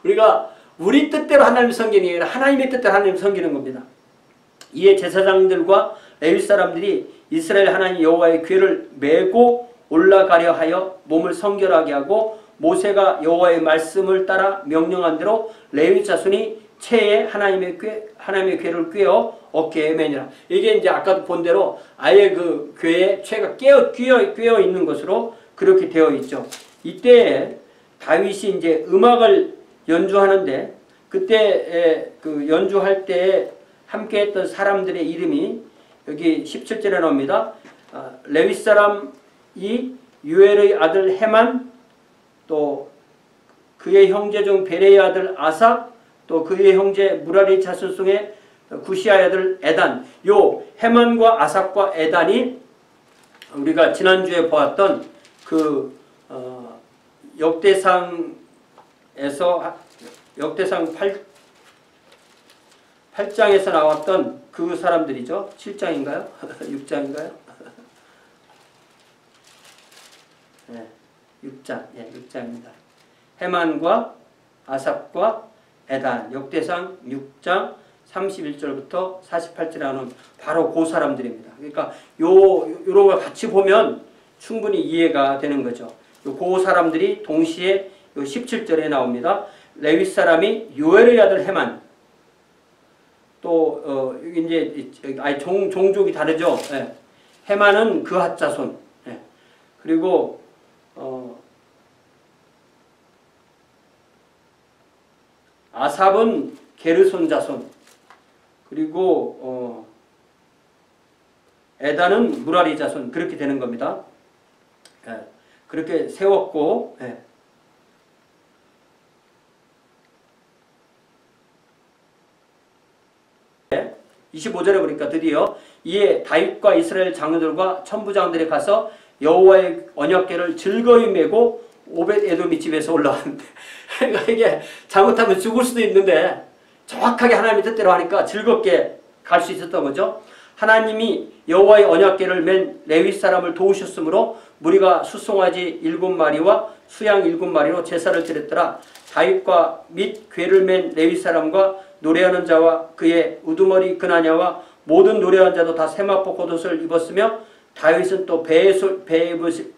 우리가 우리 뜻대로 하나님을 섬기는 게 아니라 하나님의 뜻대로 하나님을 섬기는 겁니다. 이에 제사장들과 레위 사람들이 이스라엘 하나님 여호와의 궤를 메고 올라가려 하여 몸을 성결하게 하고 모세가 여호와의 말씀을 따라 명령한 대로 레위 자손이 채에 하나님의 궤를 꿰어 어깨에 매니라. 이게 이제 아까도 본 대로 아예 그 궤에 채가 꿰어 있는 것으로 그렇게 되어 있죠. 이때 다윗이 이제 음악을 연주하는데 그때 그 연주할 때 함께했던 사람들의 이름이 여기 17절에 나옵니다. 레위 사람이 유엘의 아들 헤만, 또 그의 형제 중 베레의 아들 아삽, 또 그의 형제 무라리 자손 중에 구시아의 아들 에단. 요 헤만과 아삽과 에단이 우리가 지난주에 보았던 그 역대상 8장에서 나왔던 그 사람들이죠. 7장인가요? 6장인가요? 네, 6장. 예, 6장입니다. 헤만과 아삽과 에단. 역대상 6장 31절부터 48절에 나오는 바로 그 사람들입니다. 그러니까 요런 걸 같이 보면 충분히 이해가 되는 거죠. 그 사람들이 동시에 요 17절에 나옵니다. 레위 사람이 요엘의 아들 헤만, 또 이제 종족이 다르죠. 예. 헤만은 그핫 자손, 예. 그리고 아삽은 게르손 자손, 그리고 에단은 무라리 자손, 그렇게 되는 겁니다. 예. 그렇게 세웠고, 예. 25절에 보니까 드디어 이에 다윗과 이스라엘 장로들과 천부장들이 가서 여호와의 언약궤를 즐거이 메고 오벳 에돔이 집에서 올라왔는데 그러니까 이게 잘못하면 죽을 수도 있는데 정확하게 하나님의 뜻대로 하니까 즐겁게 갈 수 있었던 거죠. 하나님이 여호와의 언약궤를 맨 레위 사람을 도우셨으므로 무리가 수송아지 7마리와 수양 7마리로 제사를 드렸더라. 다윗과 및 궤를 맨 레위 사람과 노래하는 자와 그의 우두머리 그나냐와 모든 노래하는 자도 다 세마포 겉옷을 입었으며 다윗은 또 배에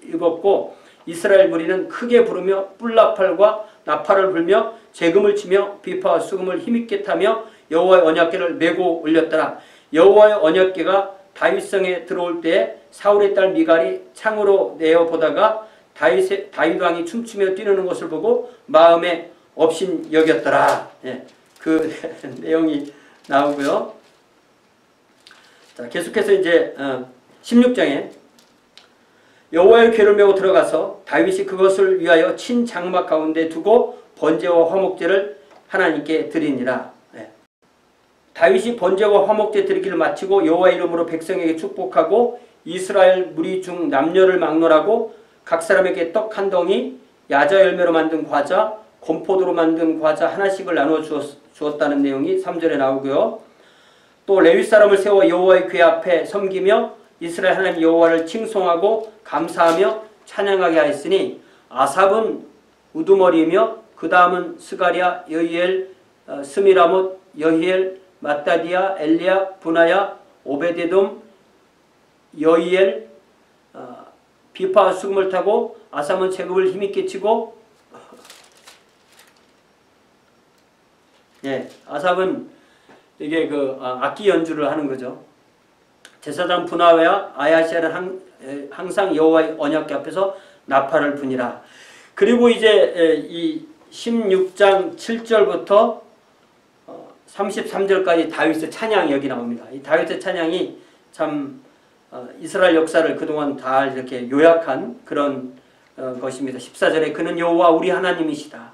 입었고 이스라엘 무리는 크게 부르며 뿔나팔과 나팔을 불며 재금을 치며 비파와 수금을 힘있게 타며 여호와의 언약궤를 메고 올렸더라. 여호와의 언약궤가 다윗성에 들어올 때 사울의 딸 미갈이 창으로 내어 보다가 다윗 왕이 춤추며 뛰는 것을 보고 마음에 업신 여겼더라. 예, 그 내용이 나오고요. 자, 계속해서 이제 16장에 여호와의 궤를 메고 들어가서 다윗이 그것을 위하여 친 장막 가운데 두고 번제와 화목제를 하나님께 드리니라. 예. 다윗이 번제와 화목제 드리기를 마치고 여호와의 이름으로 백성에게 축복하고 이스라엘 무리 중 남녀를 막론하고 각 사람에게 떡 한 덩이, 야자 열매로 만든 과자, 건포도로 만든 과자 하나씩을 나누어 주었다는 내용이 3절에 나오고요. 또 레위 사람을 세워 여호와의 궤 앞에 섬기며 이스라엘 하나님 여호와를 칭송하고 감사하며 찬양하게 하였으니 아삽은 우두머리이며 그 다음은 스가랴, 여히엘, 스미라못, 여히엘, 마따디아, 엘리야, 부나야, 오베데돔, 여히엘, 비파와 수금을 타고 아삽은 제급을 힘있게 치고 아삽은 이게 악기 연주를 하는 거죠. 제사장 분하야 아야시아는 항상 여호와의 언약궤 앞에서 나팔을 부니라. 그리고 이제 이 16장 7절부터 33절까지 다윗의 찬양이 여기 나옵니다. 이 다윗의 찬양이 참 이스라엘 역사를 그동안 다 이렇게 요약한 그런 것입니다. 14절에 그는 여호와 우리 하나님이시다.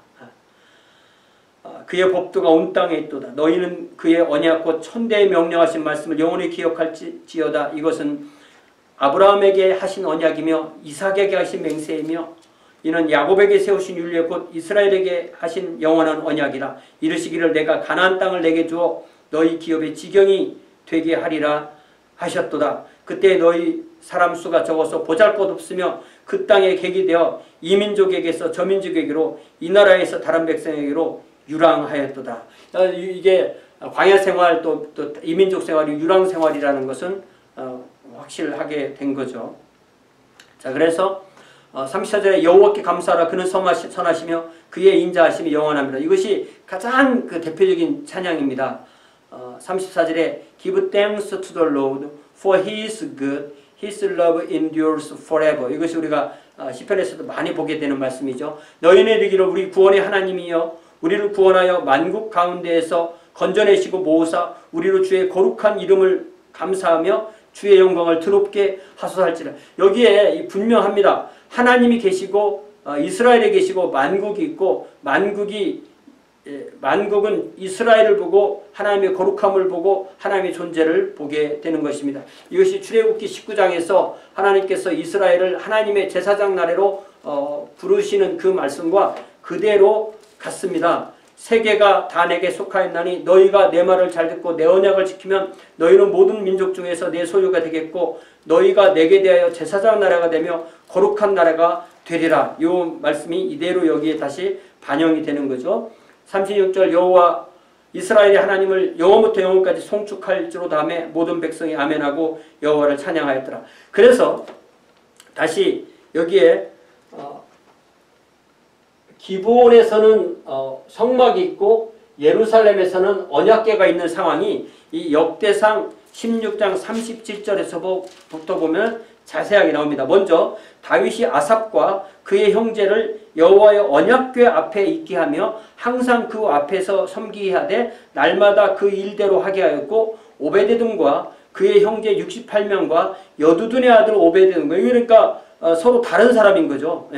그의 법도가 온 땅에 있도다. 너희는 그의 언약 곧 천대에 명령하신 말씀을 영원히 기억할지어다. 이것은 아브라함에게 하신 언약이며 이삭에게 하신 맹세이며 이는 야곱에게 세우신 율례 곧 이스라엘에게 하신 영원한 언약이라. 이르시기를 내가 가나안 땅을 내게 주어 너희 기업의 지경이 되게 하리라 하셨도다. 그때 너희 사람 수가 적어서 보잘것없으며 그 땅에 객이 되어 이 민족에게서 저 민족에게로 이 나라에서 다른 백성에게로 유랑하였도다. 이게 광야 생활 또 이민족 생활이 유랑 생활이라는 것은 확실하게 된 거죠. 자, 그래서 34절에 여호와께 감사하라. 그는 선하시며 그의 인자하심이 영원합니다. 이것이 가장 대표적인 찬양입니다. 34절에 Give thanks to the Lord for He is good. His love endures forever. 이것이 우리가 시편에서도 많이 보게 되는 말씀이죠. 너희는 이르기를 우리 구원의 하나님이여 우리를 구원하여 만국 가운데에서 건져내시고 모으사 우리로 주의 거룩한 이름을 감사하며 주의 영광을 드럽게 하소서할지라. 여기에 분명합니다. 하나님이 계시고 이스라엘에 계시고 만국이 있고 만국은 이스라엘을 보고 하나님의 거룩함을 보고 하나님의 존재를 보게 되는 것입니다. 이것이 출애굽기 19장에서 하나님께서 이스라엘을 하나님의 제사장 나라로 부르시는 그 말씀과 그대로 같습니다. 세계가 다 내게 속하였나니 너희가 내 말을 잘 듣고 내 언약을 지키면 너희는 모든 민족 중에서 내 소유가 되겠고 너희가 내게 대하여 제사장 나라가 되며 거룩한 나라가 되리라. 이 말씀이 이대로 여기에 다시 반영이 되는 거죠. 36절 여호와 이스라엘의 하나님을 영원부터 영원까지 송축할지로다 하며 모든 백성이 아멘하고 여호와를 찬양하였더라. 그래서 다시 여기에 기브온에서는 성막이 있고 예루살렘에서는 언약궤가 있는 상황이 이 역대상 16장 37절에서부터 보면 자세하게 나옵니다. 먼저 다윗이 아삽과 그의 형제를 여호와의 언약궤 앞에 있게 하며 항상 그 앞에서 섬기게 하되 날마다 그 일대로 하게 하였고 오베데돔과 그의 형제 68명과 여두둔의 아들 오베데돔, 그러니까 서로 다른 사람인 거죠.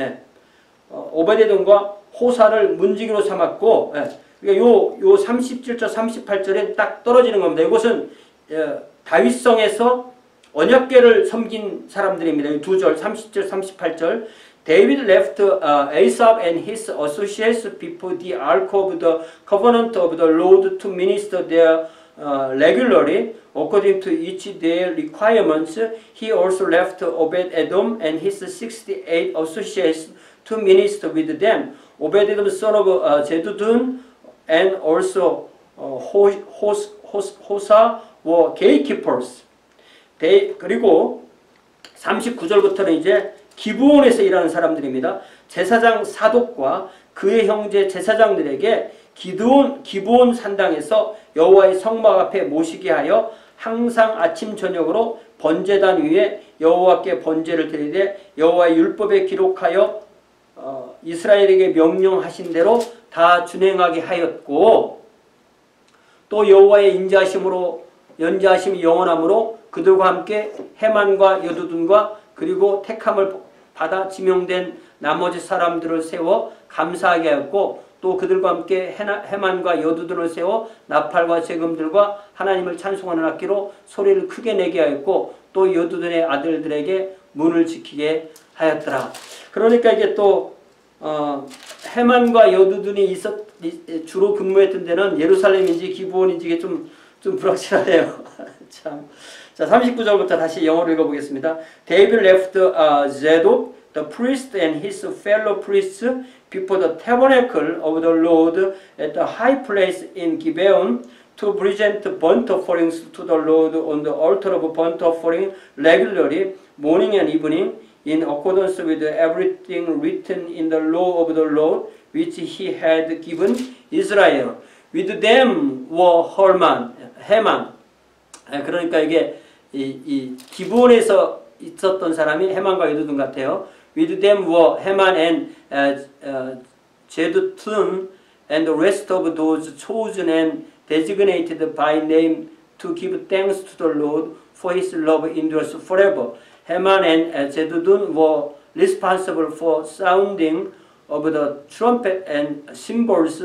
오베데돔과 호사를 문지기로 삼았고, 그러니까 요 37절 38절에 딱 떨어지는 겁니다. 이것은 다윗성에서 언약궤를 섬긴 사람들입니다. 두 절 30절 38절 David left Asaph and his associates before the ark of the covenant of the Lord to minister there regularly according to each their requirements. He also left Obed-Edom and his 68 associates to minister with them. Obed-Edom son of Jeduthun and also Hosa were gatekeepers. 그리고 39절부터는 이제 기브온에서 일하는 사람들입니다. 제사장 사독과 그의 형제 제사장들에게 기브온 산당에서 여호와의 성막 앞에 모시게 하여 항상 아침 저녁으로 번제단 위에 여호와께 번제를 드리되 여호와의 율법에 기록하여 이스라엘에게 명령하신 대로 다 준행하게 하였고 또 여호와의 연자하심이 영원하므로 그들과 함께 헤만과 여두둔과 그리고 택함을 받아 지명된 나머지 사람들을 세워 감사하게 하였고 또 그들과 함께 헤만과 여두둔을 세워 나팔과 재금들과 하나님을 찬송하는 악기로 소리를 크게 내게 하였고 또 여두둔의 아들들에게 문을 지키게 하였더라. 그러니까 이게 또 해만과 여두둔이 주로 근무했던 데는 예루살렘인지 기브온인지 이게 좀 불확실하네요. 참. 자, 39절부터 다시 영어로 읽어보겠습니다. David left Zadok, the priest and his fellow priests before the tabernacle of the Lord at the high place in Gibeon to present burnt offerings to the Lord on the altar of burnt offering regularly, morning and evening, in accordance with everything written in the law of the Lord, which he had given Israel. With them were 해만. 그러니까 이게 이 기브온에서 있었던 사람이 해만과 여두둔 같아요. With them were 해만 and 제두툰 and the rest of those chosen and designated by name to give thanks to the Lord, for his love endures forever. 해만 and 제두둔 were responsible for sounding of the trumpet and cymbals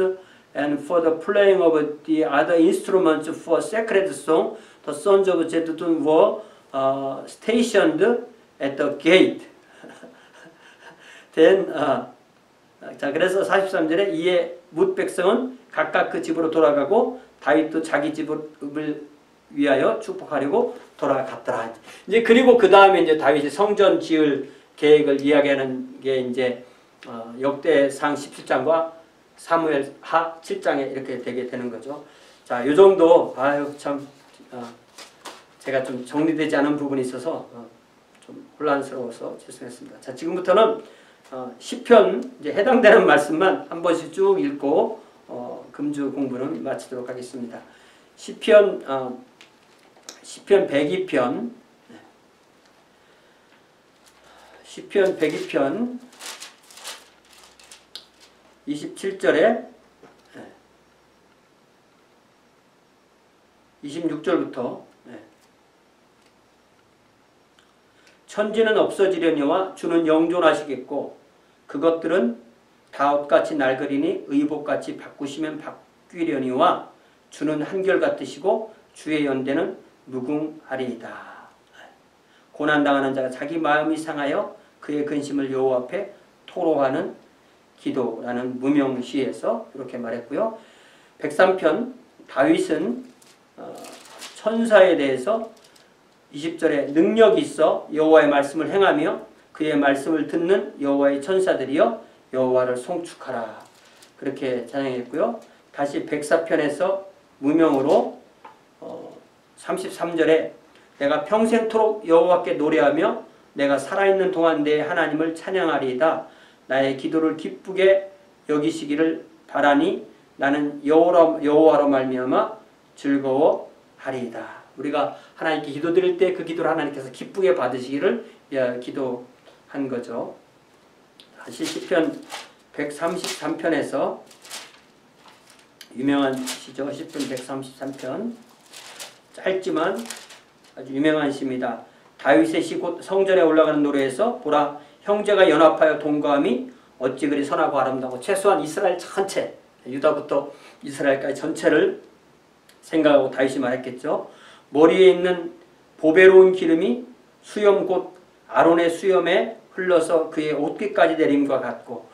and for the playing of the other instruments for sacred song. The sons of 제두둔 were stationed at the gate. 자, 그래서 43절에 이에 뭇 백성은 각각 그 집으로 돌아가고 다윗도 자기 집을 위하여 축복하려고 돌아갔더라. 이제 그리고 그 다음에 이제 다윗이 성전 지을 계획을 이야기하는 게 이제 역대상 17장과 사무엘하 7장에 이렇게 되게 되는 거죠. 자, 요 정도 참 제가 좀 정리되지 않은 부분이 있어서 좀 혼란스러워서 죄송했습니다. 자, 지금부터는 시편 이제 해당되는 말씀만 한 번씩 쭉 읽고 금주 공부는 마치도록 하겠습니다. 시편 102편 시편 102편 27절에 26절부터 천지는 없어지려니와 주는 영존하시겠고 그것들은 다옷같이 낡으리니 의복같이 바꾸시면 바뀌려니와 주는 한결같으시고 주의 연대는 무궁하리이다. 고난당하는 자가 자기 마음이 상하여 그의 근심을 여호와 앞에 토로하는 기도라는 무명시에서 이렇게 말했고요. 103편 다윗은 천사에 대해서 20절에 능력이 있어 여호와의 말씀을 행하며 그의 말씀을 듣는 여호와의 천사들이여 여호와를 송축하라. 그렇게 찬양했고요. 다시 104편에서 무명으로 33절에 내가 평생토록 여호와께 노래하며 내가 살아있는 동안 내 하나님을 찬양하리이다. 나의 기도를 기쁘게 여기시기를 바라니 나는 여호와로 말미암아 즐거워하리이다. 우리가 하나님께 기도드릴 때 그 기도를 하나님께서 기쁘게 받으시기를 기도한 거죠. 다시 시편 133편에서 유명한 시죠. 시편 133편 짧지만 아주 유명한 시입니다. 다윗의 시 곧 성전에 올라가는 노래에서 보라 형제가 연합하여 동거함이 어찌 그리 선하고 아름다워. 최소한 이스라엘 전체 유다부터 이스라엘까지 전체를 생각하고 다윗이 말했겠죠. 머리에 있는 보배로운 기름이 수염 곧 아론의 수염에 흘러서 그의 옷깃까지 내림과 같고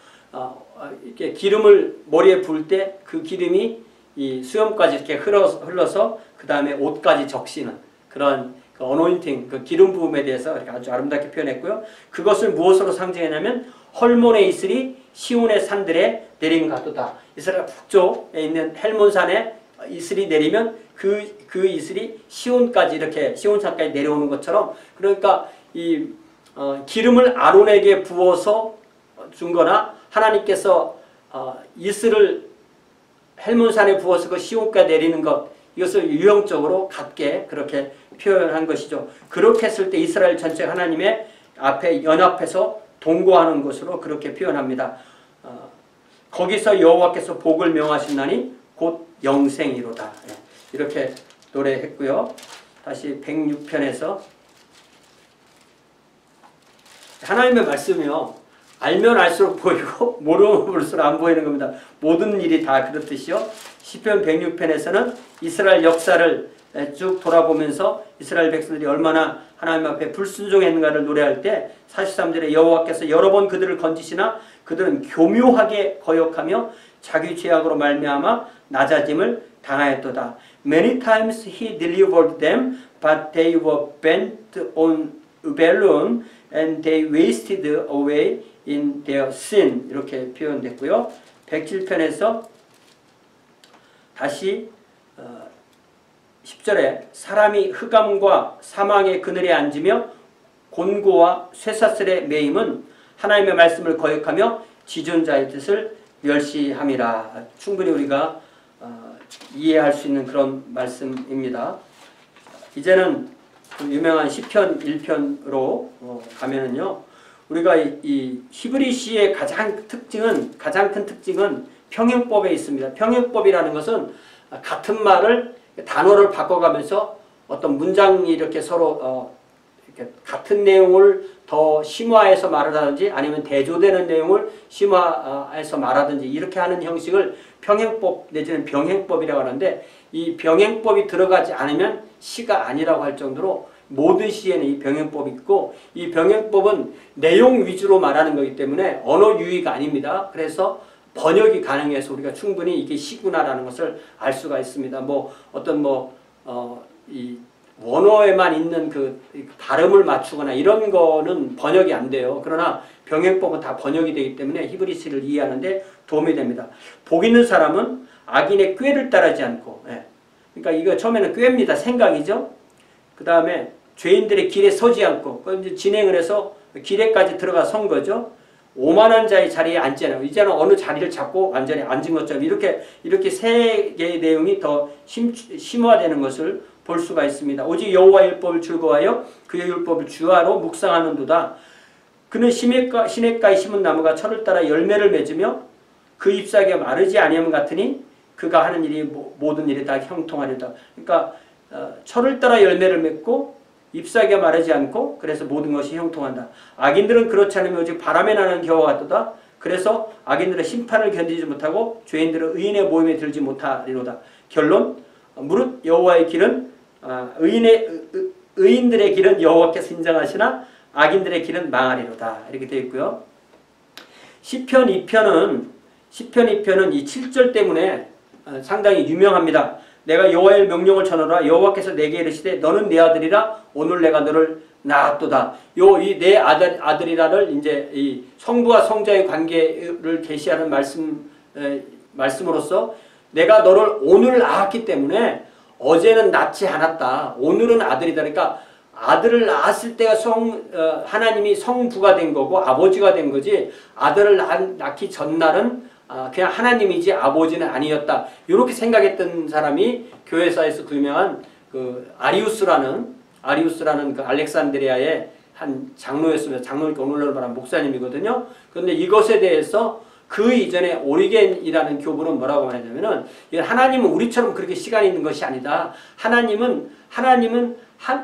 이렇게 기름을 머리에 부을 때 그 기름이 이 수염까지 이렇게 흘러서 그 다음에 옷까지 적시는 그런 그 어노인팅, 그 기름 부음에 대해서 이렇게 아주 아름답게 표현했고요. 그것을 무엇으로 상징했냐면 헐몬에 있으리 시온의 산들에 내린 같도다. 이스라엘 북쪽에 있는 헬몬산에 이슬이 내리면 그 이슬이 시온까지 이렇게 시온산까지 내려오는 것처럼 그러니까 이 기름을 아론에게 부어서 준 거나 하나님께서 이슬을 헬몬산에 부어서 그 시온까지 내리는 것 이것을 유형적으로 같게 그렇게 표현한 것이죠. 그렇게 했을 때 이스라엘 전체가 하나님의 앞에 연합해서 동거하는 것으로 그렇게 표현합니다. 거기서 여호와께서 복을 명하신다니 곧 영생이로다. 이렇게 노래했고요. 다시 106편에서 하나님의 말씀이요. 알면 알수록 보이고 모르면 볼수록 안 보이는 겁니다. 모든 일이 다 그렇듯이요. 시편 106편에서는 이스라엘 역사를 쭉 돌아보면서 이스라엘 백성들이 얼마나 하나님 앞에 불순종했는가를 노래할 때 43절에 여호와께서 여러 번 그들을 건지시나 그들은 교묘하게 거역하며 자기 죄악으로 말미암아 낮아짐을 당하였도다. Many times he delivered them, but they were bent on rebellion and they wasted away in their sin. 이렇게 표현됐고요. 107편에서 다시 10절에 사람이 흑암과 사망의 그늘에 앉으며 곤고와 쇠사슬에 매임은 하나님의 말씀을 거역하며 지존자의 뜻을 멸시함이라. 충분히 우리가 이해할 수 있는 그런 말씀입니다. 이제는 그 유명한 시편 1편으로 가면은요, 우리가 이 히브리시의 가장 큰 특징은 평행법에 있습니다. 평행법이라는 것은 같은 말을 단어를 바꿔가면서 어떤 문장이 이렇게 서로 이렇게 같은 내용을 더 심화해서 말하든지 아니면 대조되는 내용을 심화해서 말하든지 이렇게 하는 형식을 평행법 내지는 병행법이라고 하는데, 이 병행법이 들어가지 않으면 시가 아니라고 할 정도로 모든 시에는 이 병행법이 있고, 이 병행법은 내용 위주로 말하는 거기 때문에 언어 유희가 아닙니다. 그래서 번역이 가능해서 우리가 충분히 이게 시구나라는 것을 알 수가 있습니다. 이 원어에만 있는 그 발음을 맞추거나 이런 거는 번역이 안 돼요. 그러나 병행법은 다 번역이 되기 때문에 히브리시를 이해하는데 도움이 됩니다. 복 있는 사람은 악인의 꾀를 따르지 않고, 그러니까 이거 처음에는 꾀입니다. 생각이죠. 그 다음에 죄인들의 길에 서지 않고, 이제 진행을 해서 길에까지 들어가 선 거죠. 오만한 자의 자리에 앉지 않아요. 이제는 어느 자리를 잡고 완전히 앉은 것처럼 이렇게 세 개의 내용이 더 심화되는 것을 볼 수가 있습니다. 오직 여호와의 율법을 즐거워하여 그의 율법을 주하로 묵상하는도다. 그는 시냇가에 심은 나무가 철을 따라 열매를 맺으며 그 잎사귀가 마르지 아니함 같으니 그가 하는 일이 모든 일이 다 형통하리다. 그러니까 철을 따라 열매를 맺고 잎사귀가 마르지 않고 그래서 모든 것이 형통한다. 악인들은 그렇지 않으면 오직 바람에 나는 겨와 같도다. 그래서 악인들은 심판을 견디지 못하고 죄인들은 의인의 모임에 들지 못하리로다. 결론, 무릇 여호와의 길은 의인들의 길은 여호와께서 인정하시나 악인들의 길은 망하리로다. 이렇게 되어 있고요. 시편 2편은 이 7절 때문에 상당히 유명합니다. 내가 여호와의 명령을 전하라. 여호와께서 내게 이르시되 너는 내 아들이라. 오늘 내가 너를 낳았도다. 이 내 아들이라를 이제 이 성부와 성자의 관계를 계시하는 말씀으로서 내가 너를 오늘 낳았기 때문에 어제는 낳지 않았다. 오늘은 아들이다. 그러니까 아들을 낳았을 때가 하나님이 성부가 된 거고 아버지가 된 거지, 아들을 낳기 전날은 그냥 하나님이지 아버지는 아니었다. 이렇게 생각했던 사람이 교회사에서 그 유명한 그 아리우스라는 그 알렉산드리아의 한 장로였으면서, 장로니까 오늘날 말하는 목사님이거든요. 그런데 이것에 대해서 그 이전에 오리겐이라는 교부는 뭐라고 말하냐면은, 하나님은 우리처럼 그렇게 시간이 있는 것이 아니다. 하나님은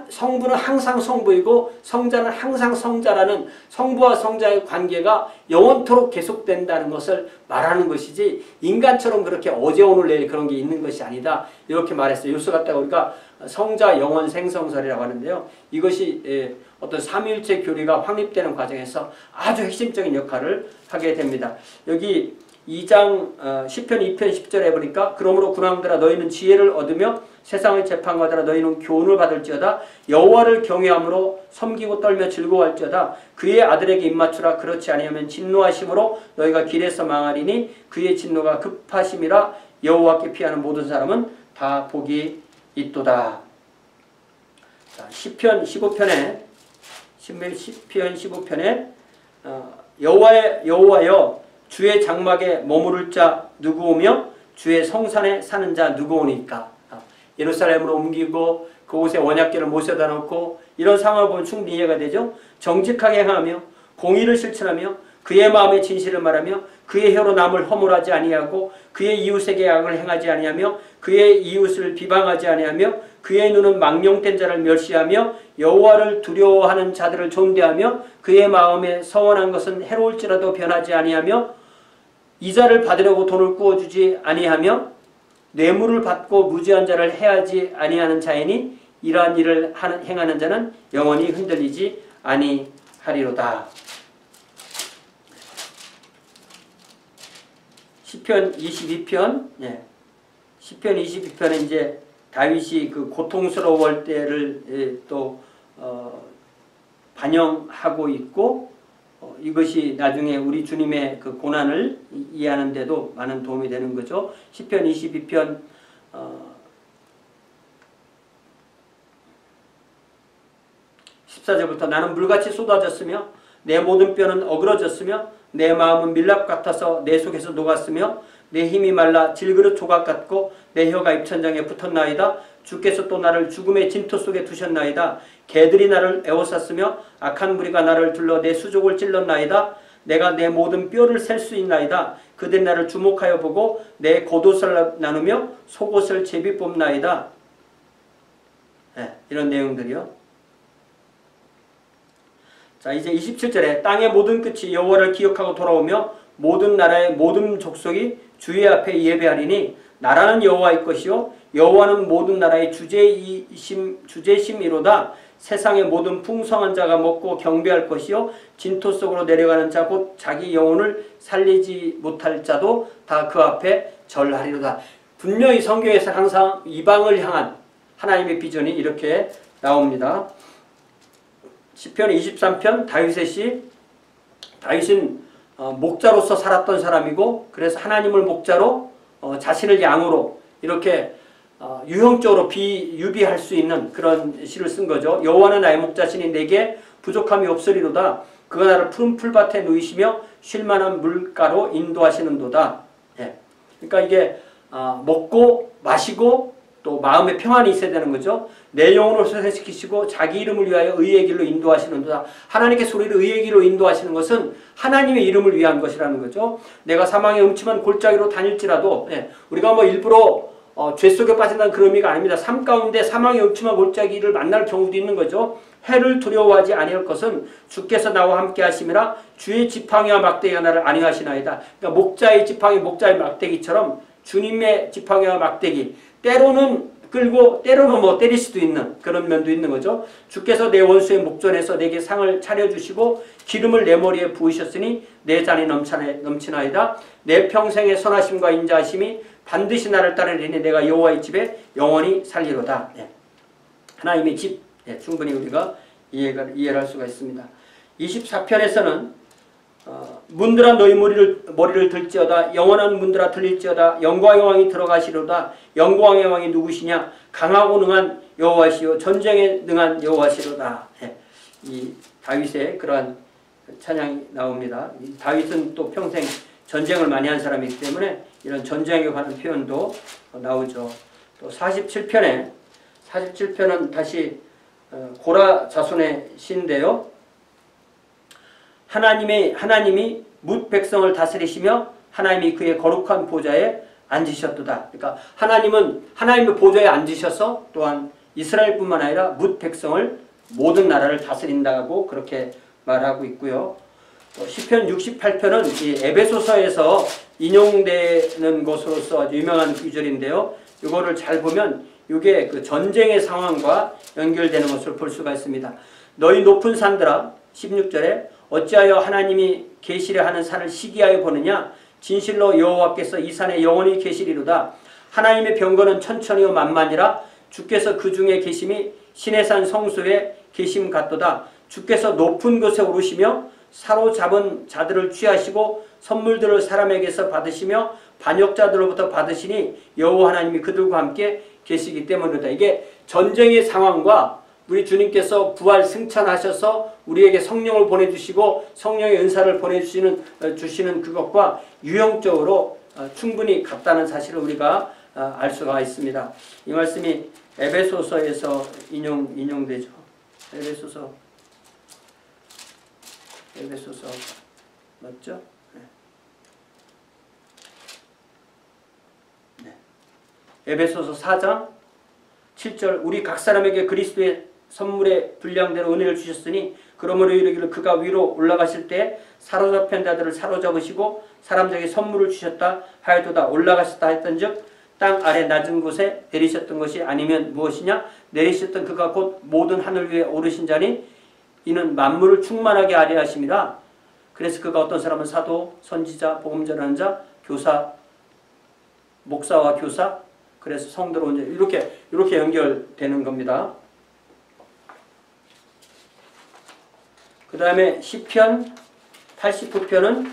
성부는 항상 성부이고 성자는 항상 성자라는 성부와 성자의 관계가 영원토록 계속된다는 것을 말하는 것이지, 인간처럼 그렇게 어제 오늘 내일 그런 게 있는 것이 아니다. 이렇게 말했어요. 이것을 갖다가 우리가 성자 영원 생성설이라고 하는데요. 이것이 어떤 삼위일체 교리가 확립되는 과정에서 아주 핵심적인 역할을 하게 됩니다. 여기 2장 시편 2편 10절에 보니까 그러므로 군왕들아 너희는 지혜를 얻으며 세상의 재판관들아 너희는 교훈을 받을지어다. 여호와를 경외함으로 섬기고 떨며 즐거워할지어다. 그의 아들에게 입맞추라. 그렇지 아니하면 진노하심으로 너희가 길에서 망하리니 그의 진노가 급하심이라. 여호와께 피하는 모든 사람은 다 복이 있도다. 자, 시편 15편에 여호와여 주의 장막에 머무를 자 누구오며 주의 성산에 사는 자 누구오니까. 예루살렘으로 옮기고 그곳에 언약궤를 모셔다 놓고 이런 상황을 보면 충분히 이해가 되죠. 정직하게 행하며 공의를 실천하며 그의 마음의 진실을 말하며 그의 혀로 남을 허물하지 아니하고 그의 이웃에게 악을 행하지 아니하며 그의 이웃을 비방하지 아니하며 그의 눈은 망령된 자를 멸시하며 여호와를 두려워하는 자들을 존대하며 그의 마음에 서원한 것은 해로울지라도 변하지 아니하며 이자를 받으려고 돈을 꾸어주지 아니하며 뇌물을 받고 무지한 자를 해하지 아니하는 자이니 이러한 일을 행하는 자는 영원히 흔들리지 아니하리로다. 시편 22편, 시편 22편은 이제 다윗이 그 고통스러울 때를 또 반영하고 있고, 이것이 나중에 우리 주님의 그 고난을 이해하는 데도 많은 도움이 되는 거죠. 시편 22편 14절부터 나는 물같이 쏟아졌으며 내 모든 뼈는 어그러졌으며 내 마음은 밀랍 같아서 내 속에서 녹았으며 내 힘이 말라 질그릇 조각 같고 내 혀가 입천장에 붙었나이다. 주께서 또 나를 죽음의 진토 속에 두셨나이다. 개들이 나를 에워쌌으며 악한 무리가 나를 둘러 내 수족을 찔렀나이다. 내가 내 모든 뼈를 셀 수 있나이다. 그들이 나를 주목하여 보고 내 겉옷을 나누며 속옷을 제비 뽑나이다. 이런 내용들이요. 자, 이제 27절에 땅의 모든 끝이 여호와를 기억하고 돌아오며 모든 나라의 모든 족속이 주의 앞에 예배하리니 나라는 여호와의 것이요 여호와는 모든 나라의 주제심이로다. 세상의 모든 풍성한 자가 먹고 경배할 것이요 진토 속으로 내려가는 자 곧 자기 영혼을 살리지 못할 자도 다 그 앞에 절하리로다. 분명히 성경에서 항상 이방을 향한 하나님의 비전이 이렇게 나옵니다. 시편 23편 다윗의 시. 다윗은 목자로서 살았던 사람이고, 그래서 하나님을 목자로 자신을 양으로 이렇게 유형적으로 유비할 수 있는 그런 시를 쓴 거죠. 여호와는 나의 목자시니 내게 부족함이 없으리로다. 그가 나를 푸른 풀밭에 누이시며 쉴만한 물가로 인도하시는도다. 그러니까 이게 먹고 마시고 또 마음의 평안이 있어야 되는 거죠. 내 영혼을 쇠퇴시키시고 자기 이름을 위하여 의의 길로 인도하시는도다. 하나님께서 우리를 의의 길로 인도하시는 것은 하나님의 이름을 위한 것이라는 거죠. 내가 사망의 음침한 골짜기로 다닐지라도, 우리가 뭐 일부러 죄 속에 빠진다는 그런 의미가 아닙니다. 삶 가운데 사망의 음침한 골짜기를 만날 경우도 있는 거죠. 해를 두려워하지 아니할 것은 주께서 나와 함께 하심이라. 주의 지팡이와 막대기가 나를 안위하시나이다. 그러니까 목자의 지팡이, 목자의 막대기처럼 주님의 지팡이와 막대기, 때로는 끌고 때로는 뭐 때릴 수도 있는 그런 면도 있는 거죠. 주께서 내 원수의 목전에서 내게 상을 차려주시고 기름을 내 머리에 부으셨으니 내 잔이 넘치나이다. 내 평생의 선하심과 인자하심이 반드시 나를 따르리니 내가 여호와의 집에 영원히 살리로다. 하나님의 집, 충분히 우리가 이해를 할 수가 있습니다. 24편에서는 문들아 너희 머리를 들지어다. 영원한 문들아 들릴지어다. 영광의 왕이 들어가시로다. 영광의 왕이 누구시냐? 강하고 능한 여호와시요 전쟁에 능한 여호와시로다. 이 다윗의 그러한 찬양이 나옵니다. 다윗은 또 평생 전쟁을 많이 한 사람이기 때문에 이런 전쟁에 관한 표현도 나오죠. 또 47편은 다시 고라 자손의 시인데요. 하나님이 뭇 백성을 다스리시며 하나님이 그의 거룩한 보좌에 앉으셨도다. 그러니까 하나님은 하나님의 보좌에 앉으셔서 또한 이스라엘뿐만 아니라 뭇 백성을 모든 나라를 다스린다고 그렇게 말하고 있고요. 시편 68편은 이 에베소서에서 인용되는 것으로서 아주 유명한 구절인데요. 이거를 잘 보면 이게 그 전쟁의 상황과 연결되는 것을 볼 수가 있습니다. 너희 높은 산들아, 16절에 어찌하여 하나님이 계시려 하는 산을 시기하여 보느냐? 진실로 여호와께서 이 산에 영원히 계시리로다. 하나님의 병거는 천천히요 만만이라. 주께서 그 중에 계심이 시내산 성소에 계심 같도다. 주께서 높은 곳에 오르시며 사로잡은 자들을 취하시고 선물들을 사람에게서 받으시며 반역자들로부터 받으시니 여호와 하나님이 그들과 함께 계시기 때문이다. 이게 전쟁의 상황과 우리 주님께서 부활 승천하셔서 우리에게 성령을 보내주시고 성령의 은사를 주시는 그것과 유형적으로 충분히 같다는 사실을 우리가 알 수가 있습니다. 이 말씀이 에베소서에서 인용되죠. 에베소서 맞죠? 에베소서 4장 7절 우리 각 사람에게 그리스도의 선물의 분량대로 은혜를 주셨으니 그러므로 이르기를 그가 위로 올라가실 때 사로잡힌 자들을 사로잡으시고 사람들에게 선물을 주셨다 하여도다. 올라가셨다 했던즉 땅 아래 낮은 곳에 내리셨던 것이 아니면 무엇이냐? 내리셨던 그가 곧 모든 하늘 위에 오르신 자니 이는 만물을 충만하게 하려 하심이라. 그래서 그가 어떤 사람은 사도, 선지자, 복음 전하는 자, 교사, 목사와 교사, 그래서 성도로 이제 이렇게 연결되는 겁니다. 그 다음에 시편 89편은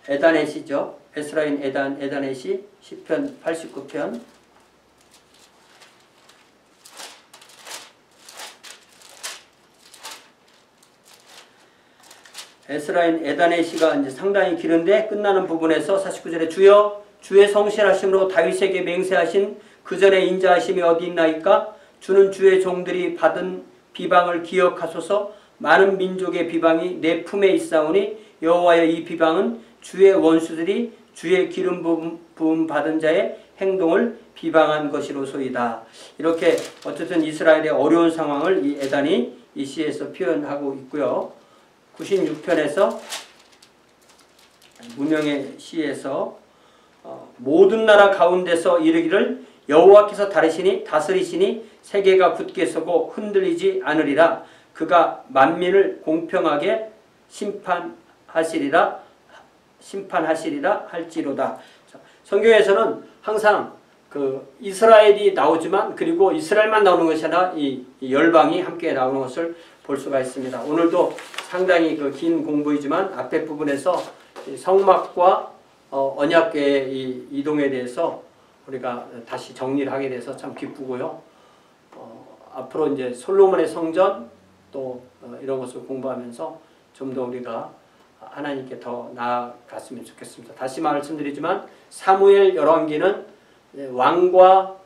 에다넷이죠. 에스라인 에다넷이 시편 89편. 에스라인 에다넷이가 이제 상당히 길은데 끝나는 부분에서 49절에 주여 주의 성실하심으로 다윗에게 맹세하신 그 전에 인자하심이 어디 있나이까? 주는 주의 종들이 받은 비방을 기억하소서. 많은 민족의 비방이 내 품에 있사오니 여호와의 이 비방은 주의 원수들이 주의 기름 부음 받은 자의 행동을 비방한 것이로소이다. 이렇게 어쨌든 이스라엘의 어려운 상황을 이 에단이 이 시에서 표현하고 있고요. 96편에서 문명의 시에서 모든 나라 가운데서 이르기를 여호와께서 다스리시니 세계가 굳게 서고 흔들리지 않으리라. 그가 만민을 공평하게 심판하시리라 할지로다. 성경에서는 항상 그 이스라엘이 나오지만 그리고 이스라엘만 나오는 것이 아니라 이 열방이 함께 나오는 것을 볼 수가 있습니다. 오늘도 상당히 그 긴 공부이지만 앞에 부분에서 성막과 언약궤의 이 이동에 대해서 우리가 다시 정리를 하게 돼서 참 기쁘고요. 앞으로 이제 솔로몬의 성전 또 이런 것을 공부하면서 좀 더 우리가 하나님께 더 나아갔으면 좋겠습니다. 다시 말씀드리지만 사무엘 열왕기는 왕과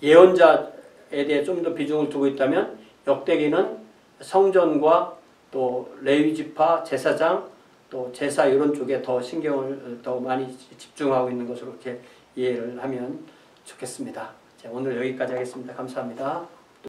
예언자에 대해 좀 더 비중을 두고 있다면 역대기는 성전과 또 레위지파, 제사장, 또 제사 이런 쪽에 더 신경을 더 많이 집중하고 있는 것으로 이렇게 이해를 하면 좋겠습니다. 자, 오늘 여기까지 하겠습니다. 감사합니다.